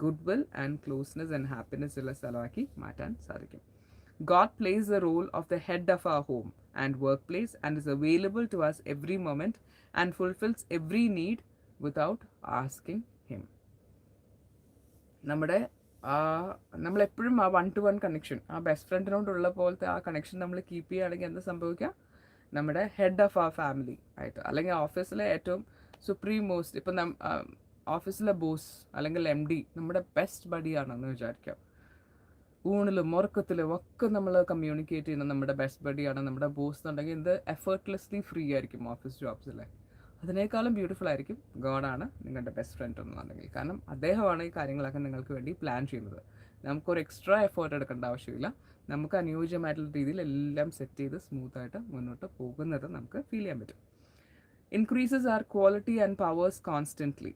goodwill and closeness and happiness ഉള്ള സ്ഥലമാക്കി മാറ്റാൻ സാധിക്കും. God plays the role of the head of our home and workplace and is available to us every moment and fulfills every need without asking him. നമ്മുടെ നമ്മളെപ്പോഴും ആ 1-to-1 connection, ആ best ഫ്രണ്ടിനോടുള്ള പോലത്തെ ആ connection നമ്മൾ കീപ്പ് ചെയ്യുകയാണെങ്കിൽ എന്താ സംഭവിക്കുക, നമ്മുടെ ഹെഡ് ഓഫ് ആ ഫാമിലി ആയിട്ട്, അല്ലെങ്കിൽ ഓഫീസിലെ ഏറ്റവും സുപ്രീം മോസ്റ്റ്, ഇപ്പം ഓഫീസിലെ ബോസ് അല്ലെങ്കിൽ MD നമ്മുടെ ബെസ്റ്റ് ബഡിയാണെന്ന് വിചാരിക്കാം. ഊണിലും ഉറക്കത്തിലും ഒക്കെ നമ്മൾ കമ്മ്യൂണിക്കേറ്റ് ചെയ്യുന്ന നമ്മുടെ ബെസ്റ്റ് ബഡിയാണ് നമ്മുടെ ബോസ് എന്നുണ്ടെങ്കിൽ എന്ത് എഫേർട്ട്ലെസ്ലി ഫ്രീ ആയിരിക്കും ഓഫീസ് ജോബ്സിലെ. അതിനേക്കാളും ബ്യൂട്ടിഫുൾ ആയിരിക്കും ഗോഡാണ് നിങ്ങളുടെ ബെസ്റ്റ് ഫ്രണ്ട് എന്നുണ്ടെങ്കിൽ. കാരണം അദ്ദേഹമാണ് ഈ കാര്യങ്ങളൊക്കെ നിങ്ങൾക്ക് വേണ്ടി പ്ലാൻ ചെയ്യുന്നത്. നമുക്കൊരു എക്സ്ട്രാ എഫേർട്ട് എടുക്കേണ്ട ആവശ്യമില്ല. നമുക്ക് അനുയോജ്യമായിട്ടുള്ള രീതിയിൽ എല്ലാം സെറ്റ് ചെയ്ത് സ്മൂത്തായിട്ട് മുന്നോട്ട് പോകുന്നത് നമുക്ക് ഫീൽ ചെയ്യാൻ പറ്റും. Increases our quality and powers constantly.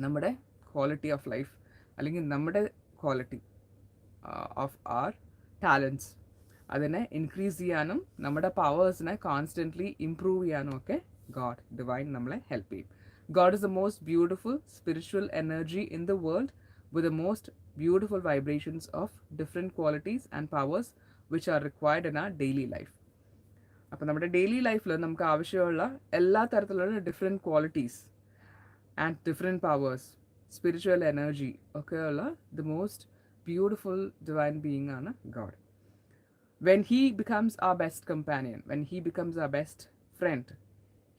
നമ്മുടെ ക്വാളിറ്റി ഓഫ് ലൈഫ്, അല്ലെങ്കിൽ നമ്മുടെ ക്വാളിറ്റി ഓഫ് ആർ ടാലൻസ്, അതിനെ ഇൻക്രീസ് ചെയ്യാനും നമ്മുടെ പവേഴ്സിനെ കോൺസ്റ്റൻ്റ്ലി ഇംപ്രൂവ് ചെയ്യാനും ഒക്കെ ഗോഡ്, ഡിവൈൻ നമ്മളെ ഹെൽപ്പ് ചെയ്യും. God is the most beautiful spiritual energy in the world with the most beautiful vibrations of different qualities and powers which are required in our daily life. അപ്പോൾ നമ്മുടെ daily ലൈഫിൽ നമുക്ക് ആവശ്യമുള്ള എല്ലാ തരത്തിലുള്ള different qualities and different powers, spiritual energy ഒക്കെയുള്ള the most beautiful divine being ആണ് God. When he becomes our best companion, when he becomes our best friend,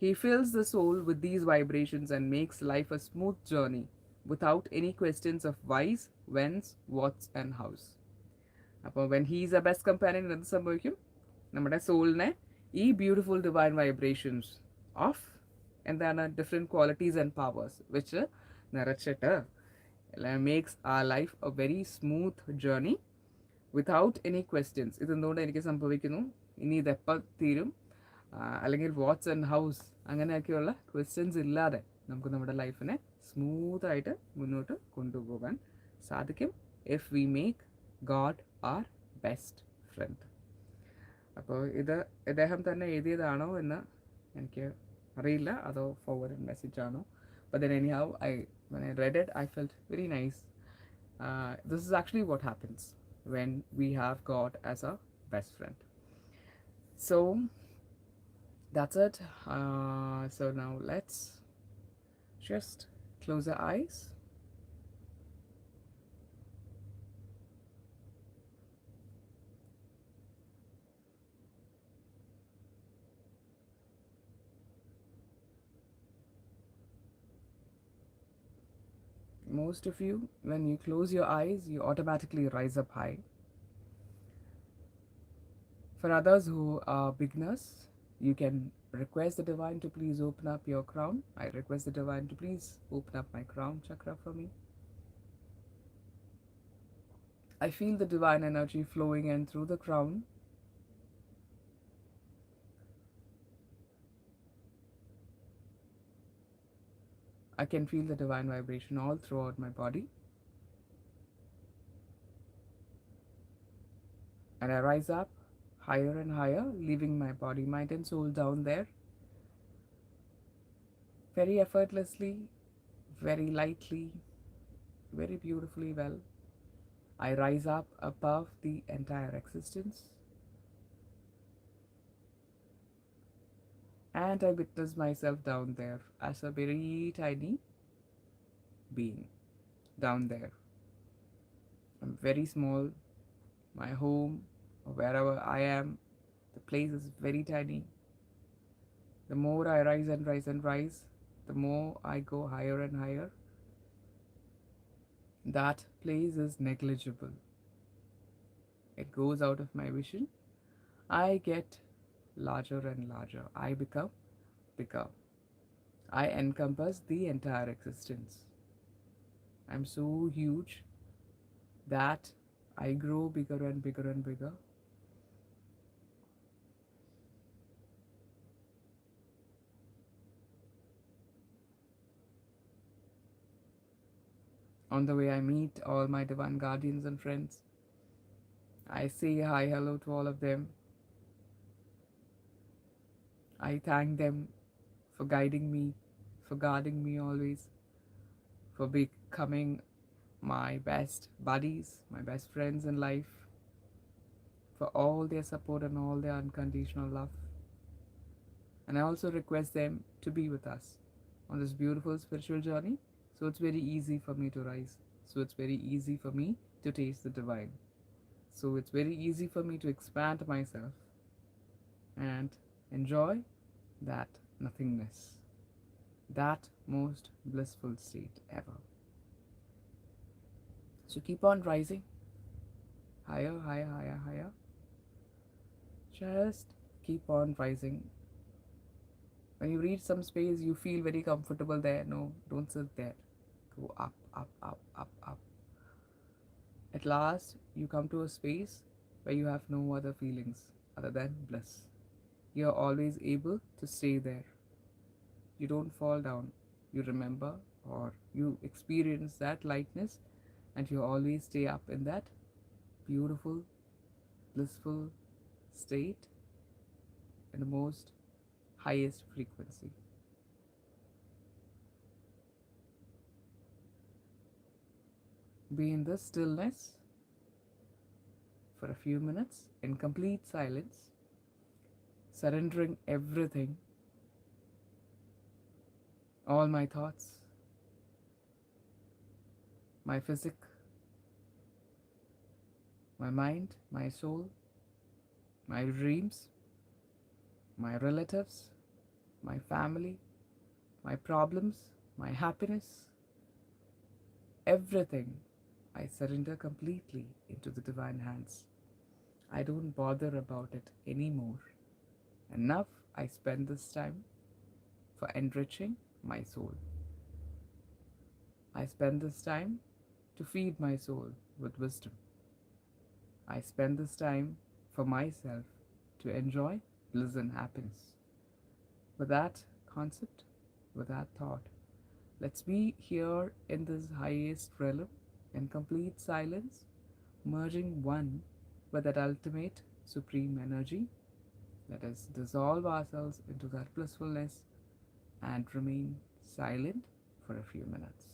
he fills the soul with these vibrations and makes life a smooth journey without any questions of whys, whens, whats and hows. അപ്പോൾ when he is a best companion എന്ത് സംഭവിക്കും, നമ്മുടെ സോളിനെ ഈ beautiful divine vibrations of എന്താണ് different qualities and powers വെച്ച് നിറച്ചിട്ട് makes our life a very smooth journey without any questions. ഇതെന്തുകൊണ്ട് എനിക്ക് സംഭവിക്കുന്നു, ഇനി ഇതെപ്പോൾ തീരും, അല്ലെങ്കിൽ വാട്ട്സ് ആൻഡ് ഹൗസ്, അങ്ങനെയൊക്കെയുള്ള ക്വസ്റ്റ്യൻസ് ഇല്ലാതെ നമുക്ക് നമ്മുടെ ലൈഫിനെ സ്മൂത്തായിട്ട് മുന്നോട്ട് കൊണ്ടുപോകാൻ സാധിക്കും if we make God our best friend. അപ്പോൾ ഇത് ഇദ്ദേഹം തന്നെ എഴുതിയതാണോ എന്ന് എനിക്ക് അറിയില്ല, അതോ ഫോർവേഡ് മെസ്സേജ് ആണോ. But then anyhow, when I read it, I felt very nice. This is actually what happens when we have God as a best friend. So that's it. So now let's just close our eyes. Most of you, when you close your eyes, you automatically rise up high For others who are beginners, you can request the divine to please open up your crown. I request the divine to please open up my crown chakra for me. I feel the divine energy flowing in through the crown. I can feel the divine vibration all throughout my body. And I rise up higher and higher, leaving my body, mind, and soul down there very effortlessly, very lightly, very beautifully well. I rise up above the entire existence and I witness myself down there as a very tiny being down there. I'm very small. My home, or wherever I am, the place is very tiny. The more I rise and rise and rise, the more I go higher and higher. That place is negligible. It goes out of my vision. I get larger and larger. I become bigger. I encompass the entire existence. I'm so huge that I grow bigger and bigger and bigger. On the way, I meet all my divine guardians and friends. I say hi, hello to all of them. I thank them for guiding me, for guarding me always, for becoming my best buddies, my best friends in life, for all their support and all their unconditional love. And I also request them to be with us on this beautiful spiritual journey. So it's very easy for me to rise. So it's very easy for me to taste the divine. So it's very easy for me to expand myself and enjoy that nothingness, that most blissful state ever. So keep on rising higher, higher, higher, higher. Just keep on rising. When you reach some space, you feel very comfortable there. No, don't sit there. Go up, up, up, up, up. At last, you come to a space where you have no other feelings other than bliss. You're always able to stay there. You don't fall down. You remember or you experience that lightness and you always stay up in that beautiful, blissful state in the most highest frequency. Be in this stillness for a few minutes in complete silence, surrendering everything, all my thoughts, my physique, my mind, my soul, my dreams, my relatives, my family, my problems, my happiness, everything I surrender completely into the divine hands. I don't bother about it anymore. Enough, I spend this time for enriching my soul. I spend this time to feed my soul with wisdom. I spend this time for myself to enjoy bliss and happiness. With that concept, with that thought, let's be here in this highest realm in complete silence, merging one with that ultimate supreme energy. Let us dissolve ourselves into that blissfulness and remain silent for a few minutes.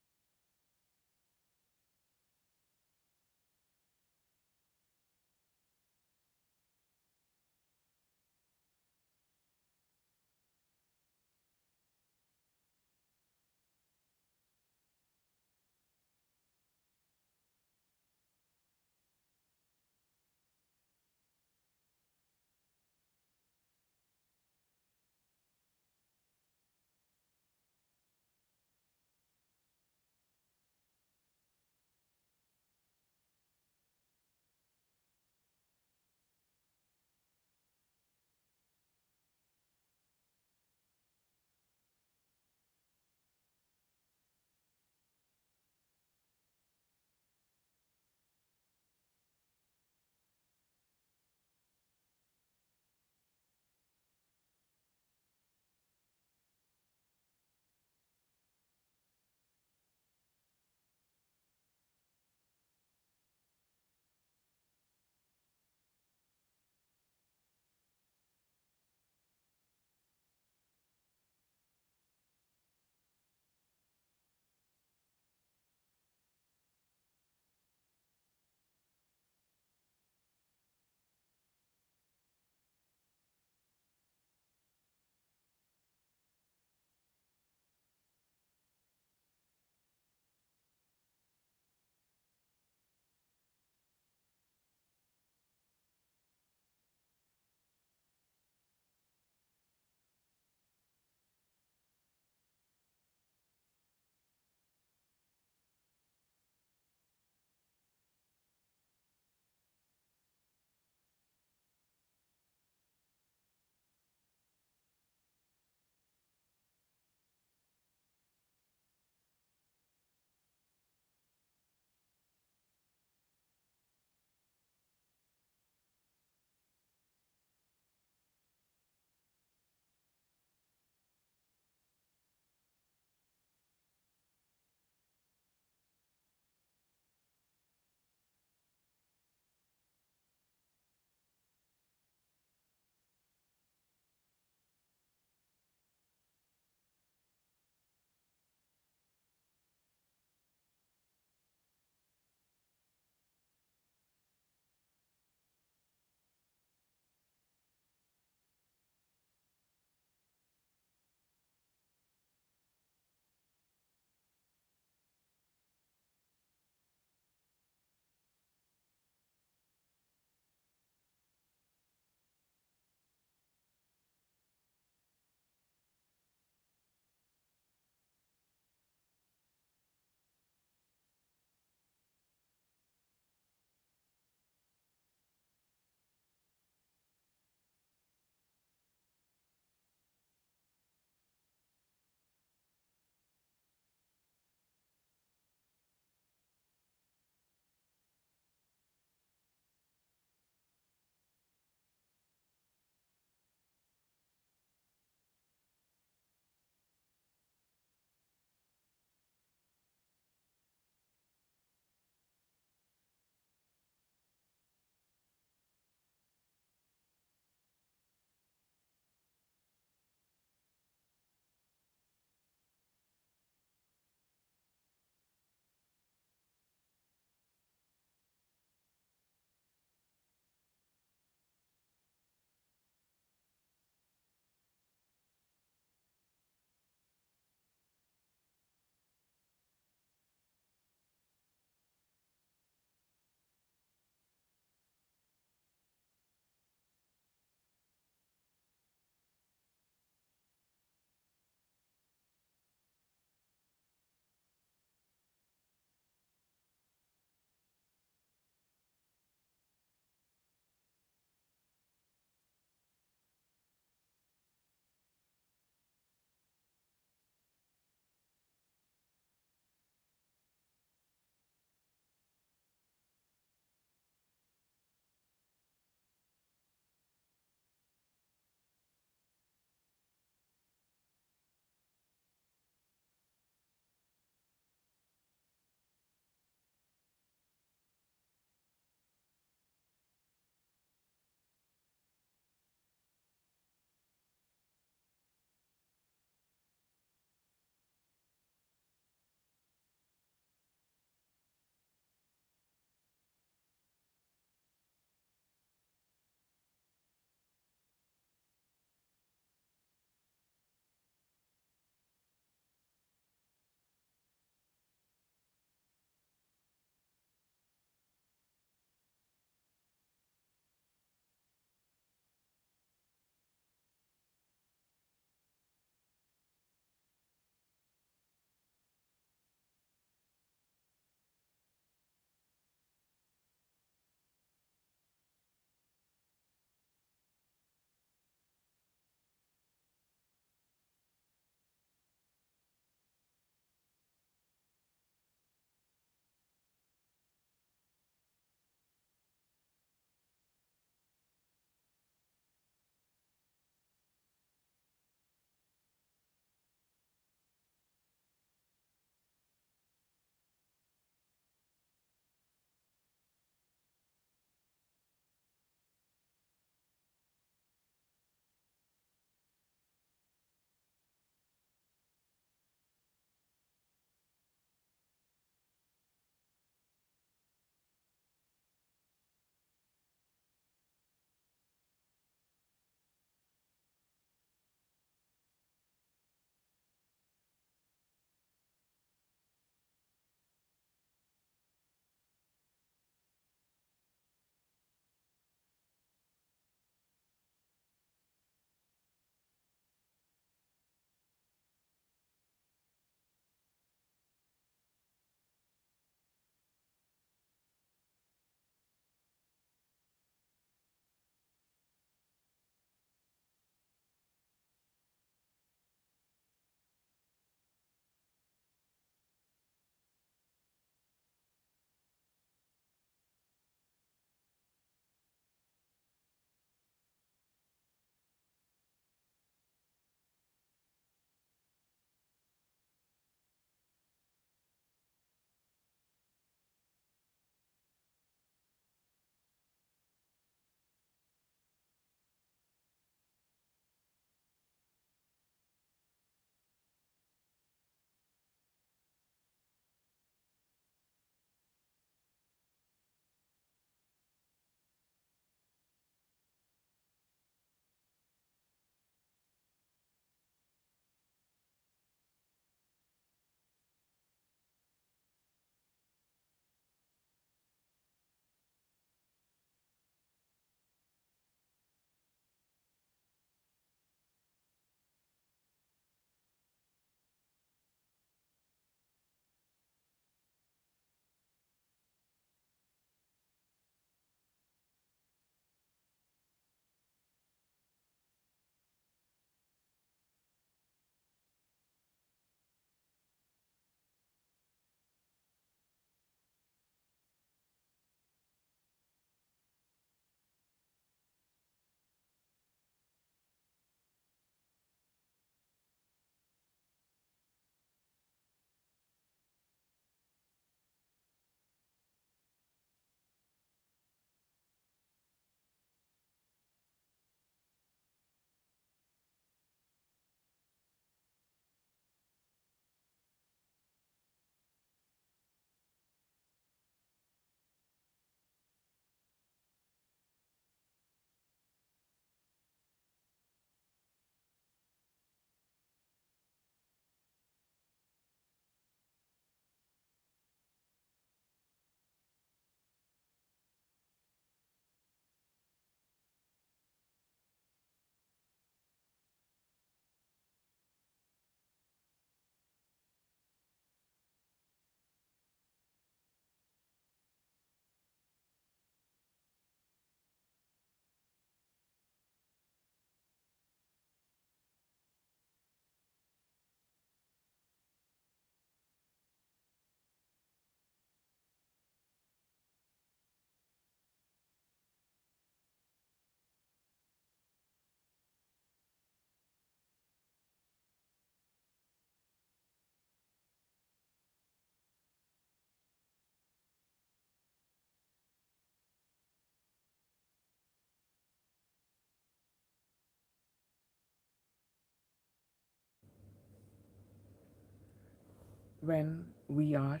When we are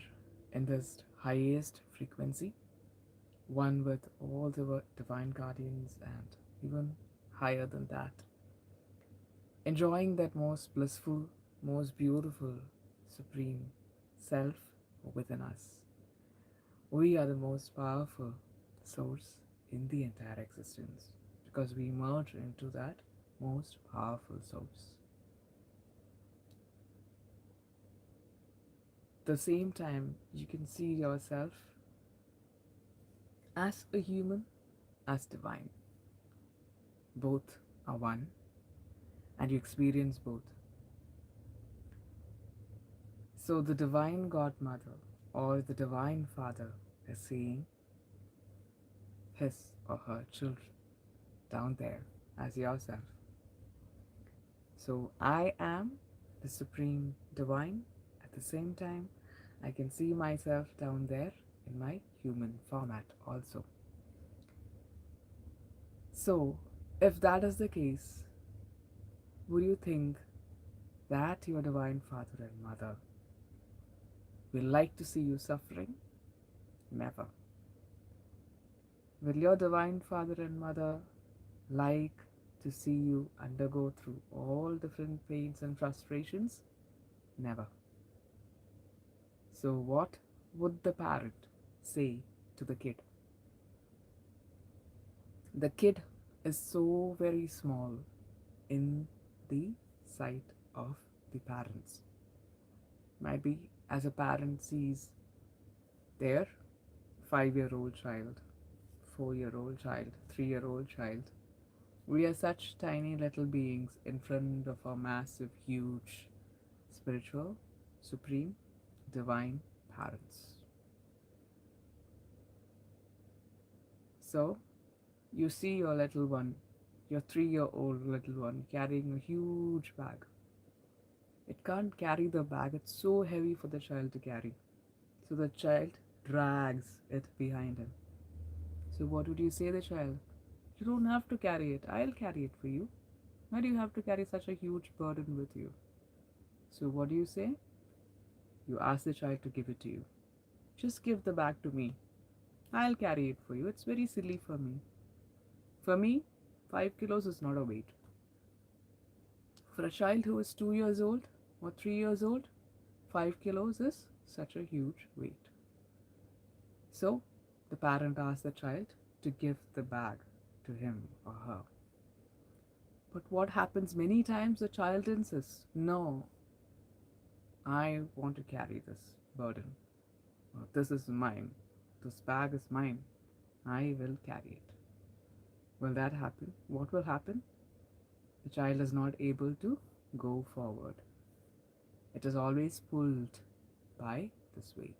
in this highest frequency, one with all the divine guardians and even higher than that, enjoying that most blissful, most beautiful, supreme self within us. We are the most powerful source in the entire existence because we merge into that most powerful source. At the same time, you can see yourself as a human, as divine. Both are one, and you experience both. So, the divine godmother or the divine father is seeing his or her children down there as yourself. So, I am the supreme divine. At the same time, I can see myself down there in my human format also. So, if that is the case, would you think that your divine father and mother will like to see you suffering? Never. Will your divine father and mother like to see you undergo through all different pains and frustrations? Never. So, what would the parent say to the kid? The kid is so very small in the sight of the parents. Might be as a parent sees their 5-year-old child, 4-year-old child, 3-year-old child. We are such tiny little beings in front of our massive, huge, spiritual, supreme, divine parents. So, you see your little one, your 3-year-old little one, carrying a huge bag. It can't carry the bag, it's so heavy for the child to carry. So the child drags it behind him. So, what would you say to the child? You don't have to carry it, I'll carry it for you. Why do you have to carry such a huge burden with you? So, what do you say? You ask the child to give it to you. Just give the bag to me. I'll carry it for you. It's very silly for me. For me, 5 kilos is not a weight. For a child who is 2 years old or 3 years old, 5 kilos is such a huge weight. So, the parent asks the child to give the bag to him or her. But what happens many times, the child insists, no, I want to carry this burden. Or, this is mine. This bag is mine. I will carry it. Will that happen? What will happen? The child is not able to go forward. It is always pulled by this weight.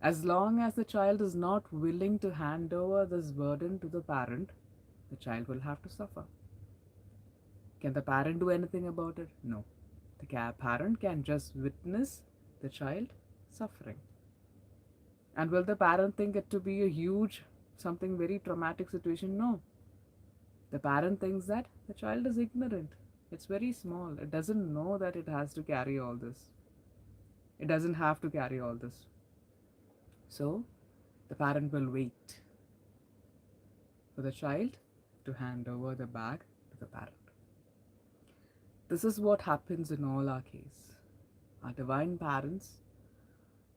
As long as the child is not willing to hand over this burden to the parent, the child will have to suffer. Can the parent do anything about it? No. The parent can just witness the child suffering. And will the parent think it to be a huge, something very traumatic situation? No. The parent thinks that the child is ignorant. It's very small. It doesn't know that it has to carry all this. It doesn't have to carry all this. So, the parent will wait for the child to hand over the bag to the parent. This is what happens in all our case. Our divine parents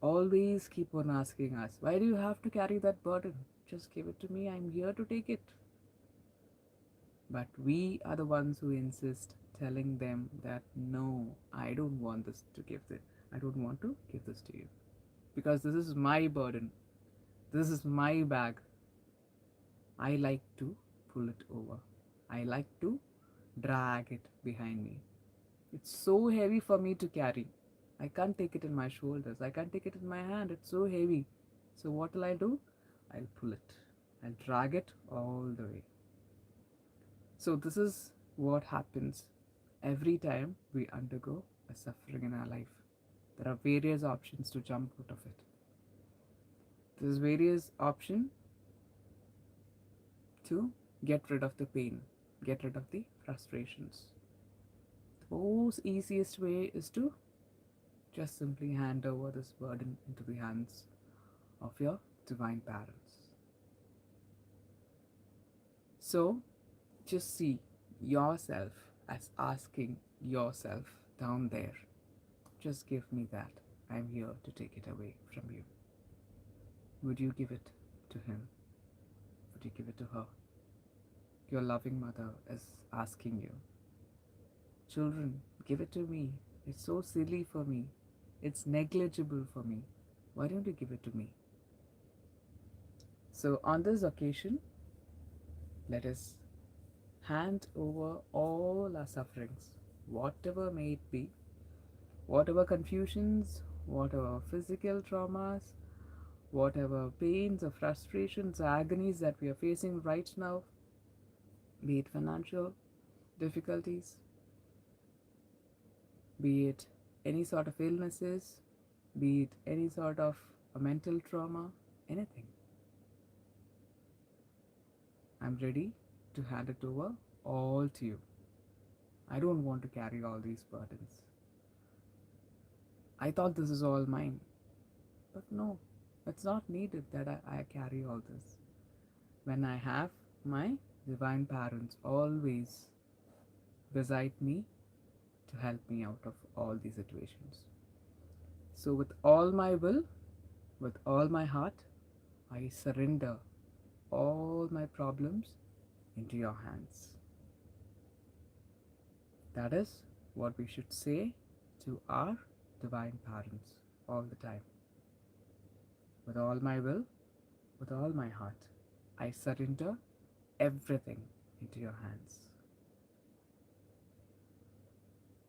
always keep on asking us, why do you have to carry that burden? Just give it to me, I'm here to take it. But we are the ones who insist, telling them that no, I don't want this to give this. I don't want to give this to you. Because this is my burden. This is my bag. I like to pull it over. I like to drag it behind me. It's so heavy for me to carry. I can't take it in my shoulders. I can't take it in my hand. It's so heavy. So what will I do? I'll pull it. I'll drag it all the way. So this is what happens every time we undergo a suffering in our life. There are various options to jump out of it. There's various option to get rid of the pain, get rid of the frustrations. The most easiest way is to just simply hand over this burden into the hands of your divine parents. So, just see yourself as asking yourself down there, just give me that. I'm here to take it away from you. Would you give it to him? Would you give it to her? Your loving mother is asking you, children, give it to me. It's so silly for me. It's negligible for me. Why don't you give it to me? So, on this occasion, let us hand over all our sufferings, whatever may it be, whatever confusions, whatever physical traumas, whatever pains or frustrations, agonies that we are facing right now, be it financial difficulties, be it any sort of illnesses, be it any sort of a mental trauma, anything. I'm ready to hand it over all to you. I don't want to carry all these burdens. I thought this is all mine. But no, it's not needed that I carry all this. When I have my divine parents always beside me to help me out of all these situations. So, with all my will, with all my heart, I surrender all my problems into your hands. That is what we should say to our divine parents all the time. With all my will, with all my heart, I surrender everything into your hands.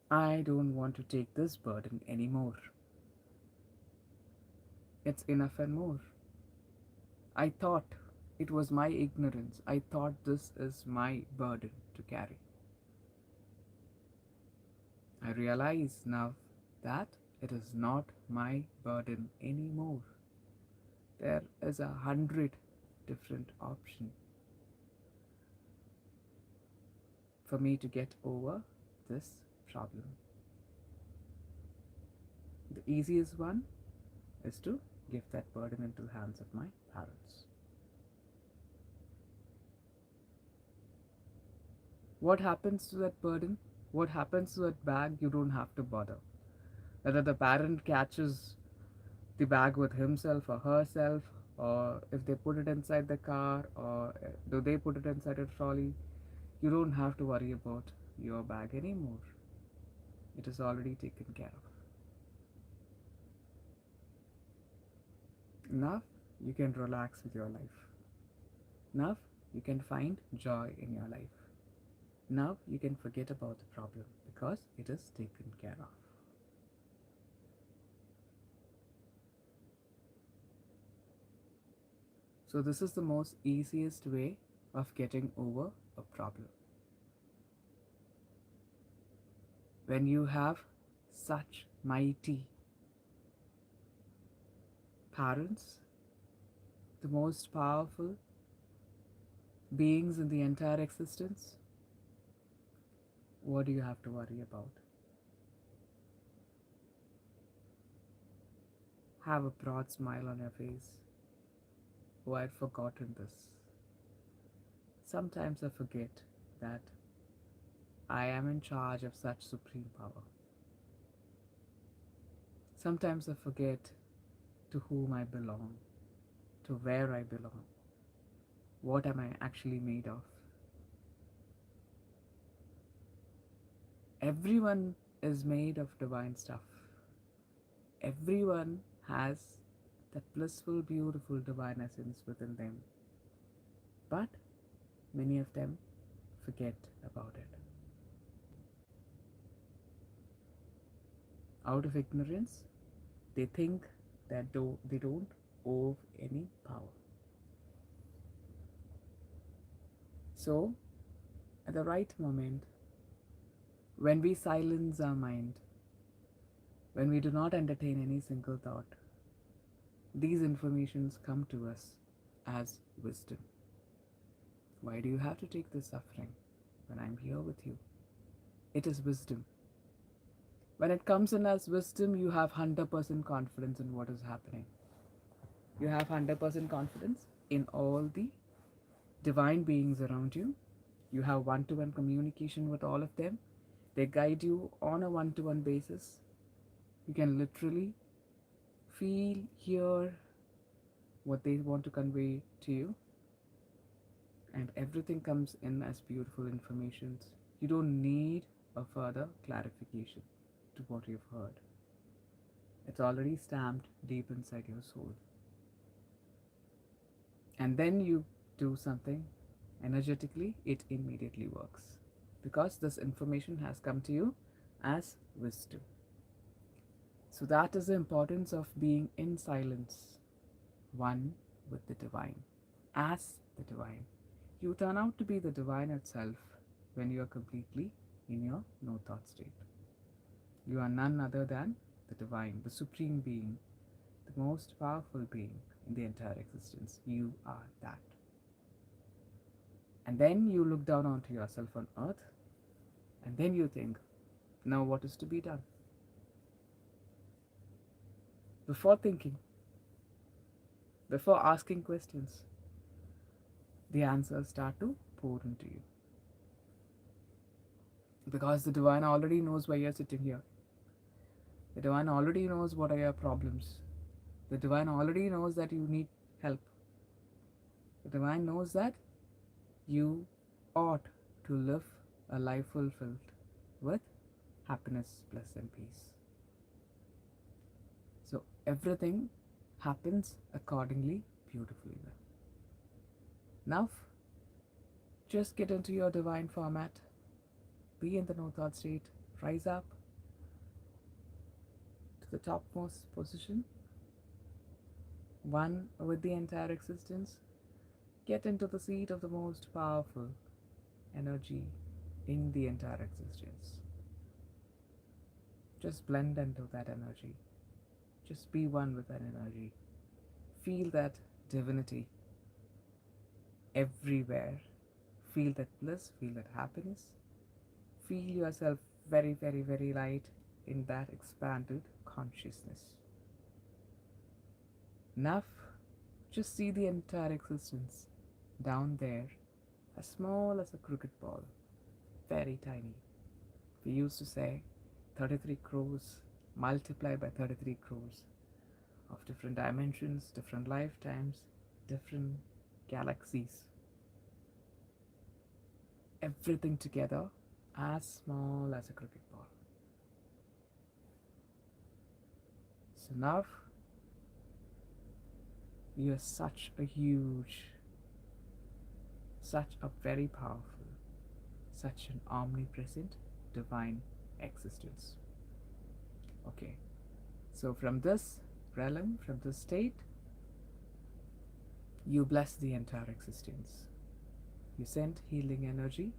I don't want to take this burden anymore. It's enough and more. I thought it was my ignorance. I thought this is my burden to carry. I realize now that it is not my burden anymore. There is 100 different options for me to get over this problem. The easiest one is to give that burden into the hands of my parents. What happens to that burden? What happens to that bag? You don't have to bother. Whether the parent catches the bag with himself or herself, or if they put it inside the car, or do they put it inside a trolley, you don't have to worry about your bag anymore. It is already taken care of. Now you can relax with your life. Now you can find joy in your life. Now you can forget about the problem because it is taken care of. So this is the most easiest way of getting over a problem. When you have such mighty parents, the most powerful beings in the entire existence, what do you have to worry about? Have a broad smile on your face. Oh, I'd forgotten this. Sometimes I forget that I am in charge of such supreme power. Sometimes I forget to whom I belong, to where I belong. What am I actually made of? Everyone is made of divine stuff. Everyone has that blissful, beautiful divine essence within them. But many of them forget about it. Out of ignorance, they think that they don't owe any power. So, at the right moment, when we silence our mind, when we do not entertain any single thought, these informations come to us as wisdom. Why do you have to take this suffering when I'm here with you? It is wisdom. When it comes in as wisdom, you have 100% confidence in what is happening. You have 100% confidence in all the divine beings around you. You have one to one communication with all of them. They guide you on a one to one basis. You can literally feel, hear what they want to convey to you, and everything comes in as beautiful informations. You don't need a further clarification to what you've heard. It's already stamped deep inside your soul. And then you do something energetically, it immediately works because this information has come to you as wisdom. So, that is the importance of being in silence, one with the divine, as the divine. You turn out to be the divine itself when you are completely in your no thought state. You are none other than the divine, the supreme being, the most powerful being in the entire existence. You are that. And then you look down onto yourself on earth, and then you think, now what is to be done? Before thinking, before asking questions, the answers start to pour into you. Because the divine already knows why you're sitting here. The divine already knows what are your problems. The divine already knows that you need help. The divine knows that you ought to live a life fulfilled with happiness, bliss, and peace. So everything happens accordingly, beautifully well. Now, just get into your divine format, be in the no thought state, rise up to the topmost position, one with the entire existence, get into the seat of the most powerful energy in the entire existence. Just blend into that energy. Just be one with that energy. Feel that divinity everywhere. Feel that bliss, feel that happiness. Feel yourself very, very, very light in that expanded consciousness. Now, just see the entire existence down there, as small as a cricket ball, very tiny. We used to say 33 crores multiplied by 33 crores of different dimensions, different lifetimes, different galaxies. Everything together as small as a cricket ball. So now you are such a huge, such a very powerful, such an omnipresent divine existence. Okay, so from this realm, from this state, you bless the entire existence. You send healing energy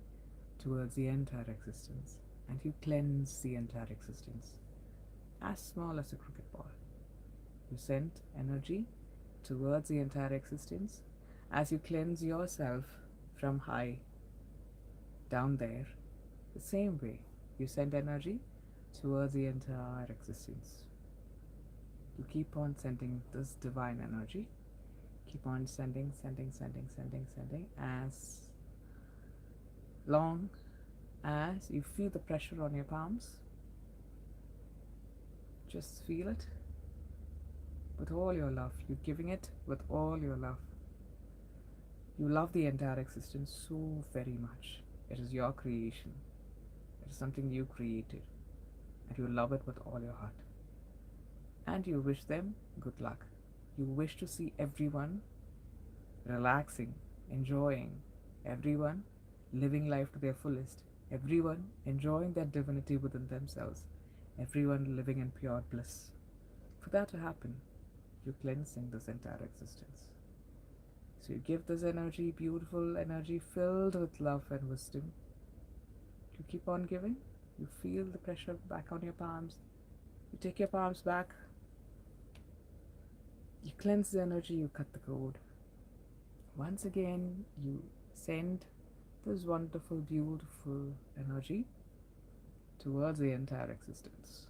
towards the entire existence, and you cleanse the entire existence, as small as a cricket ball. You send energy towards the entire existence as you cleanse yourself from high down there. The same way, you send energy towards the entire existence. You keep on sending this divine energy. Keep on sending as long as you feel the pressure on your palms. Just feel it with all your love. You're giving it with all your love. You love the entire existence so very much. It is your creation. It is something you created. And you love it with all your heart. And you wish them good luck. You wish to see everyone relaxing, enjoying, everyone living life to their fullest, everyone enjoying that divinity within themselves, everyone living in pure bliss. For that to happen, you're cleansing this entire existence. So you give this energy, beautiful energy filled with love and wisdom. You keep on giving, you feel the pressure back on your palms, you take your palms back, you cleanse the energy, you cut the cord. Once again, you send this wonderful, beautiful energy towards the entire existence.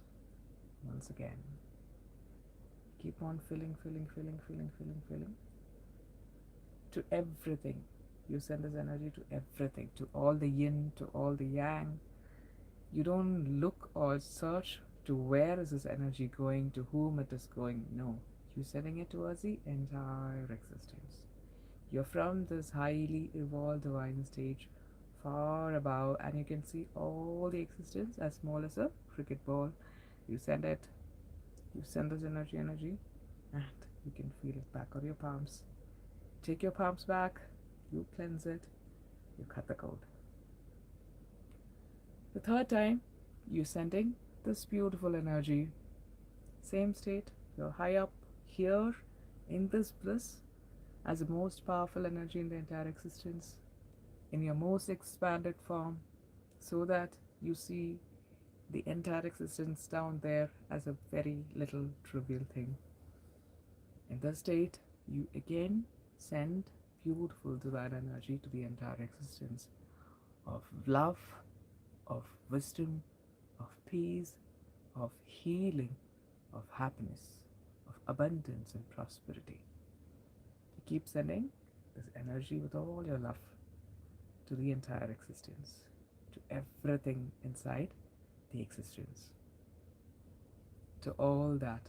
Once again, keep on filling, filling, filling, filling, filling, filling to everything. You send this energy to everything, to all the yin, to all the yang. You don't look or search to where is this energy going, to whom it is going. No, you're sending it towards the entire existence. You're from this highly evolved divine stage far above, and you can see all the existence as small as a cricket ball. You send it, you send this energy, and you can feel it back on your palms. Take your palms back, you cleanse it, you cut the code. The third time, you're sending this beautiful energy. Same state, you're high up here in this bliss as the most powerful energy in the entire existence, in your most expanded form, so that you see the entire existence down there as a very little trivial thing. In this state, you again send beautiful divine energy to the entire existence of love, of wisdom, of peace, of healing, of happiness, of abundance and prosperity. You keep sending this energy with all your love to the entire existence, to everything inside the existence, to all that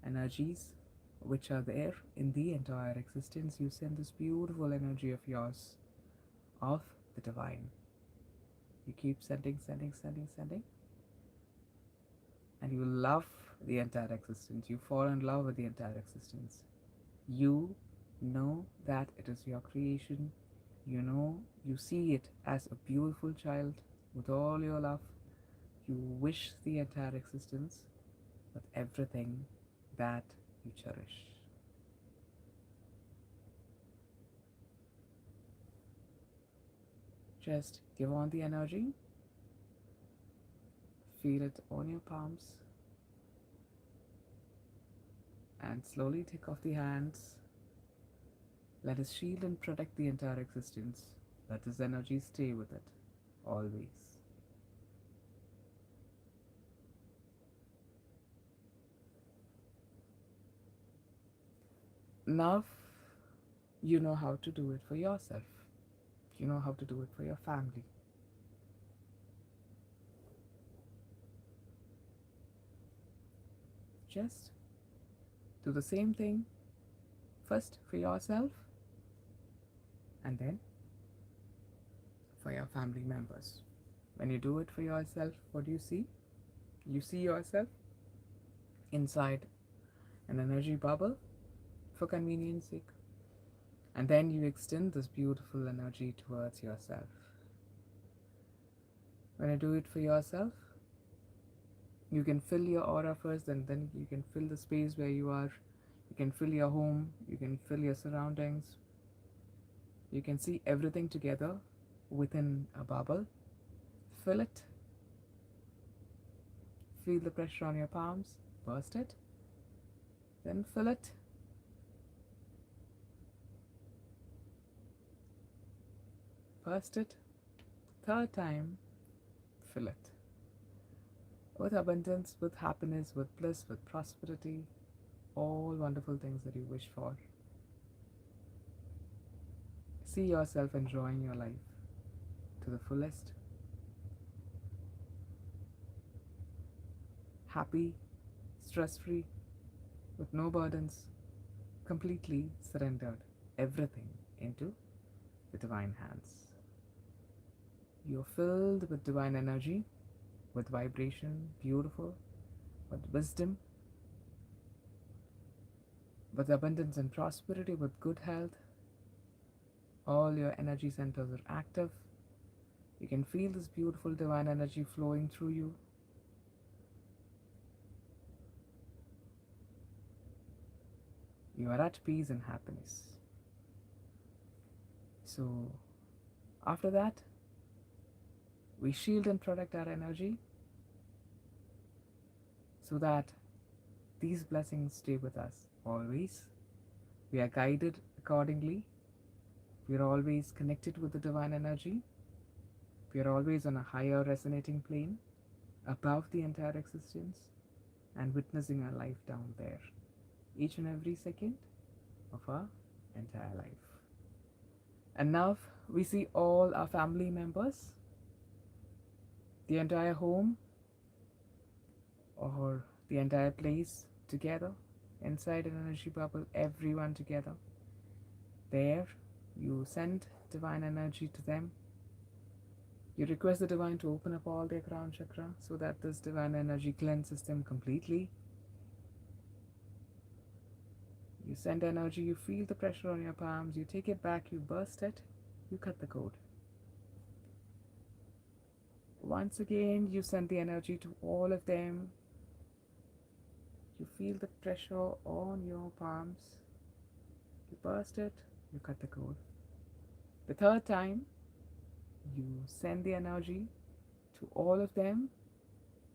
energies which are there in the entire existence. You send this beautiful energy of yours, of the divine. You keep sending, sending, sending, sending, and you love the entire existence. You fall in love with the entire existence. You know that it is your creation. You know, you see it as a beautiful child with all your love. You wish the entire existence with everything that you cherish. Just give on the energy, feel it on your palms, and slowly take off the hands. Let us shield and protect the entire existence. Let this energy stay with it always. Now you know how to do it for yourself. You know how to do it for your family. Just do the same thing first for yourself and then for your family members. When you do it for yourself, what do you see? You see yourself inside an energy bubble for convenience sake. And then you extend this beautiful energy towards yourself. When you do it for yourself, you can fill your aura first, and then you can fill the space where you are. You can fill your home, you can fill your surroundings. You can see everything together within a bubble. Fill it. Feel the pressure on your palms. Burst it. Then fill it. Burst it. Third time, fill it. With abundance, with happiness, with bliss, with prosperity, all wonderful things that you wish for. See yourself enjoying your life to the fullest. Happy, stress free, with no burdens, completely surrendered everything into the divine hands. You're filled with divine energy, with vibration, beautiful, with wisdom, with abundance and prosperity, with good health. All your energy centers are active. You can feel this beautiful divine energy flowing through you. You are at peace and happiness. So, after that, we shield and protect our energy so that these blessings stay with us always. We are guided accordingly. We are always connected with the divine energy. We are always on a higher resonating plane above the entire existence and witnessing our life down there, each and every second of our entire life. And now we see all our family members, the entire home or the entire place together inside an energy bubble, everyone together. There, you send divine energy to them. You request the divine to open up all their crown chakra so that this divine energy cleanses them completely. You send energy, you feel the pressure on your palms, you take it back, you burst it, you cut the cord. Once again, you send the energy to all of them. You feel the pressure on your palms, you burst it, you cut the cord. The third time, you send the energy to all of them.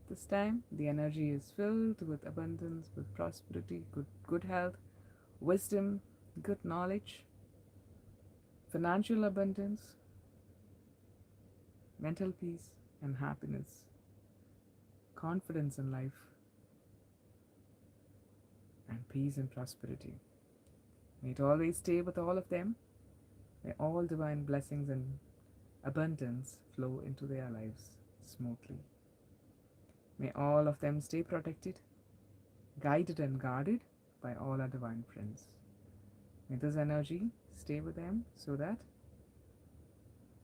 This time, the energy is filled with abundance, with prosperity, good health, wisdom, good knowledge, financial abundance, mental peace and happiness, confidence in life, and peace and prosperity. May it always stay with all of them. May all divine blessings and abundance flow into their lives smoothly. May all of them stay protected, guided and guarded by all our divine friends. May this energy stay with them so that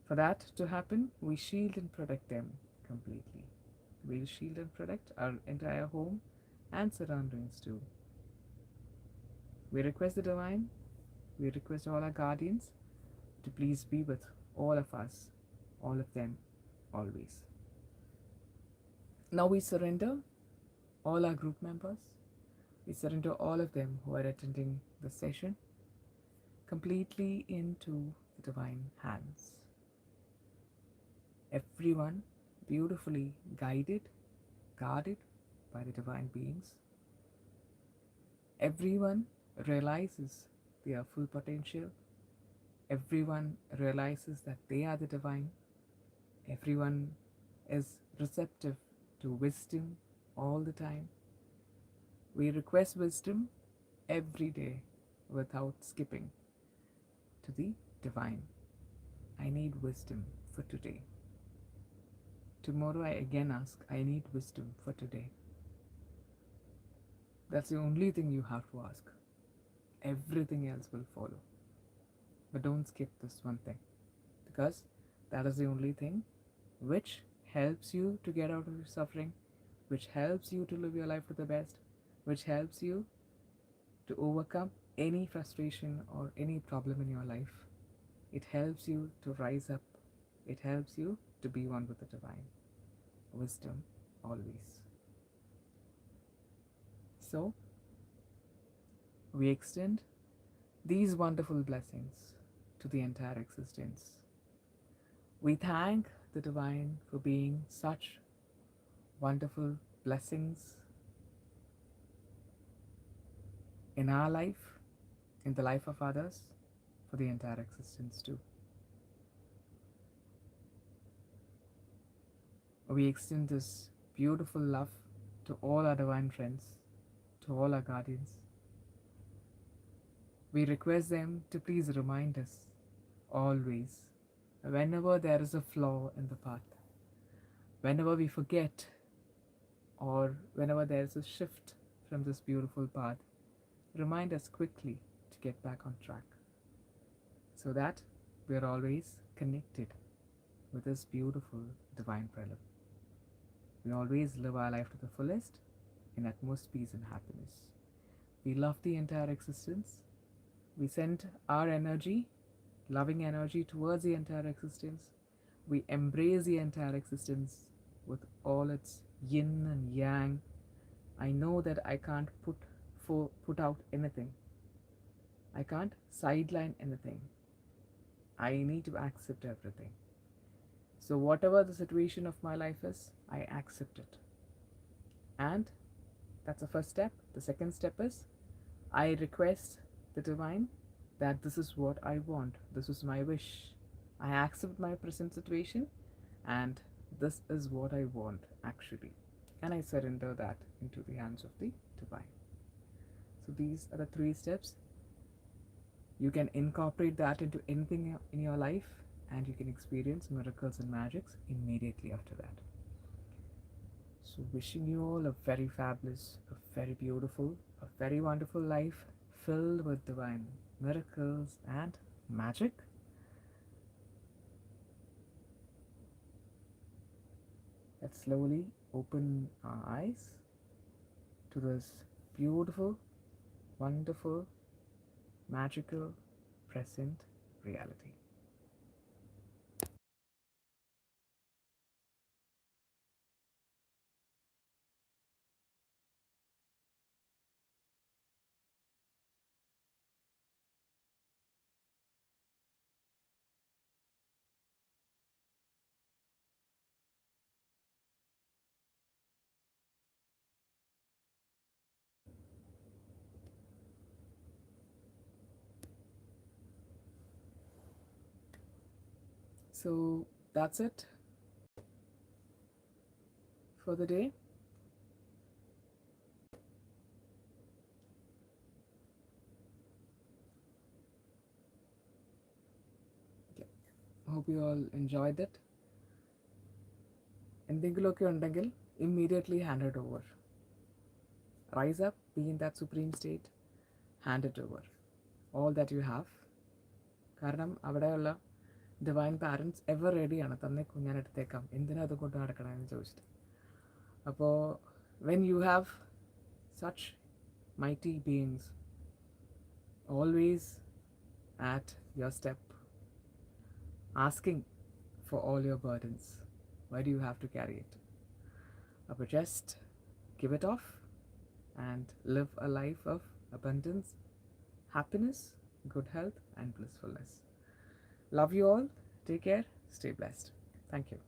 for that to happen, we shield and protect them completely. We'll shield and protect our entire home and surroundings too. We request the divine, we request all our guardians to please be with all of us, all of them, always. Now we surrender all our group members. We surrender all of them who are attending the session completely into the divine hands. Everyone beautifully guided, guarded by the divine beings. Everyone realizes their full potential. Everyone realizes that they are the divine. Everyone is receptive to wisdom all the time. We request wisdom every day without skipping to the divine. I need wisdom for today. Tomorrow I again ask, I need wisdom for today. That's the only thing you have to ask. Everything else will follow. But don't skip this one thing, because that is the only thing which helps you to get out of your suffering, which helps you to live your life to the best, which helps you to overcome any frustration or any problem in your life. It helps you to rise up. It helps you to be one with the divine. Wisdom always. So, we extend these wonderful blessings to the entire existence. We thank the divine for being such wonderful blessings in our life, in the life of others, for the entire existence too. We extend this beautiful love to all our divine friends, to all our guardians. We request them to please remind us always, whenever there is a flaw in the path, whenever we forget, or whenever there is a shift from this beautiful path, remind us quickly to get back on track, so that we are always connected with this beautiful divine prelude. We always live our life to the fullest in utmost peace and happiness. We love the entire existence. We send our energy, loving energy, towards the entire existence. We embrace the entire existence with all its yin and yang. I know that I can't put out anything. I can't sideline anything. I need to accept everything. So whatever the situation of my life is, I accept it. And that's the first step. The second step is I request the divine that this is what I want. This is my wish. I accept my present situation and this is what I want actually, and I surrender that into the hands of the divine. So these are the three steps. You can incorporate that into anything in your life, and you can experience miracles and magics immediately after that. So, wishing you all a very fabulous, a very beautiful, a very wonderful life filled with divine miracles and magic. Let's slowly open our eyes to this beautiful, wonderful, magical present reality. So, that's it for the day. Yeah. Hope you all enjoyed it. എന്തെങ്കിലുമൊക്കെ ഉണ്ടെങ്കിൽ immediately hand it over. Rise up, be in that supreme state, hand it over. All that you have. കാരണം അവിടെയുള്ള divine parents ever റെഡിയാണ്, തന്നെ ഞാൻ എടുത്തേക്കാം, എന്തിനാ അത് കൊണ്ട് നടക്കണമെന്ന് ചോദിച്ചിട്ട്. അപ്പോൾ when you have such mighty beings always at your step asking for all your burdens, why do you have to carry it? But just give it off and live a life of abundance, happiness, good health, and blissfulness. Love you all. Take care. Stay blessed. Thank you.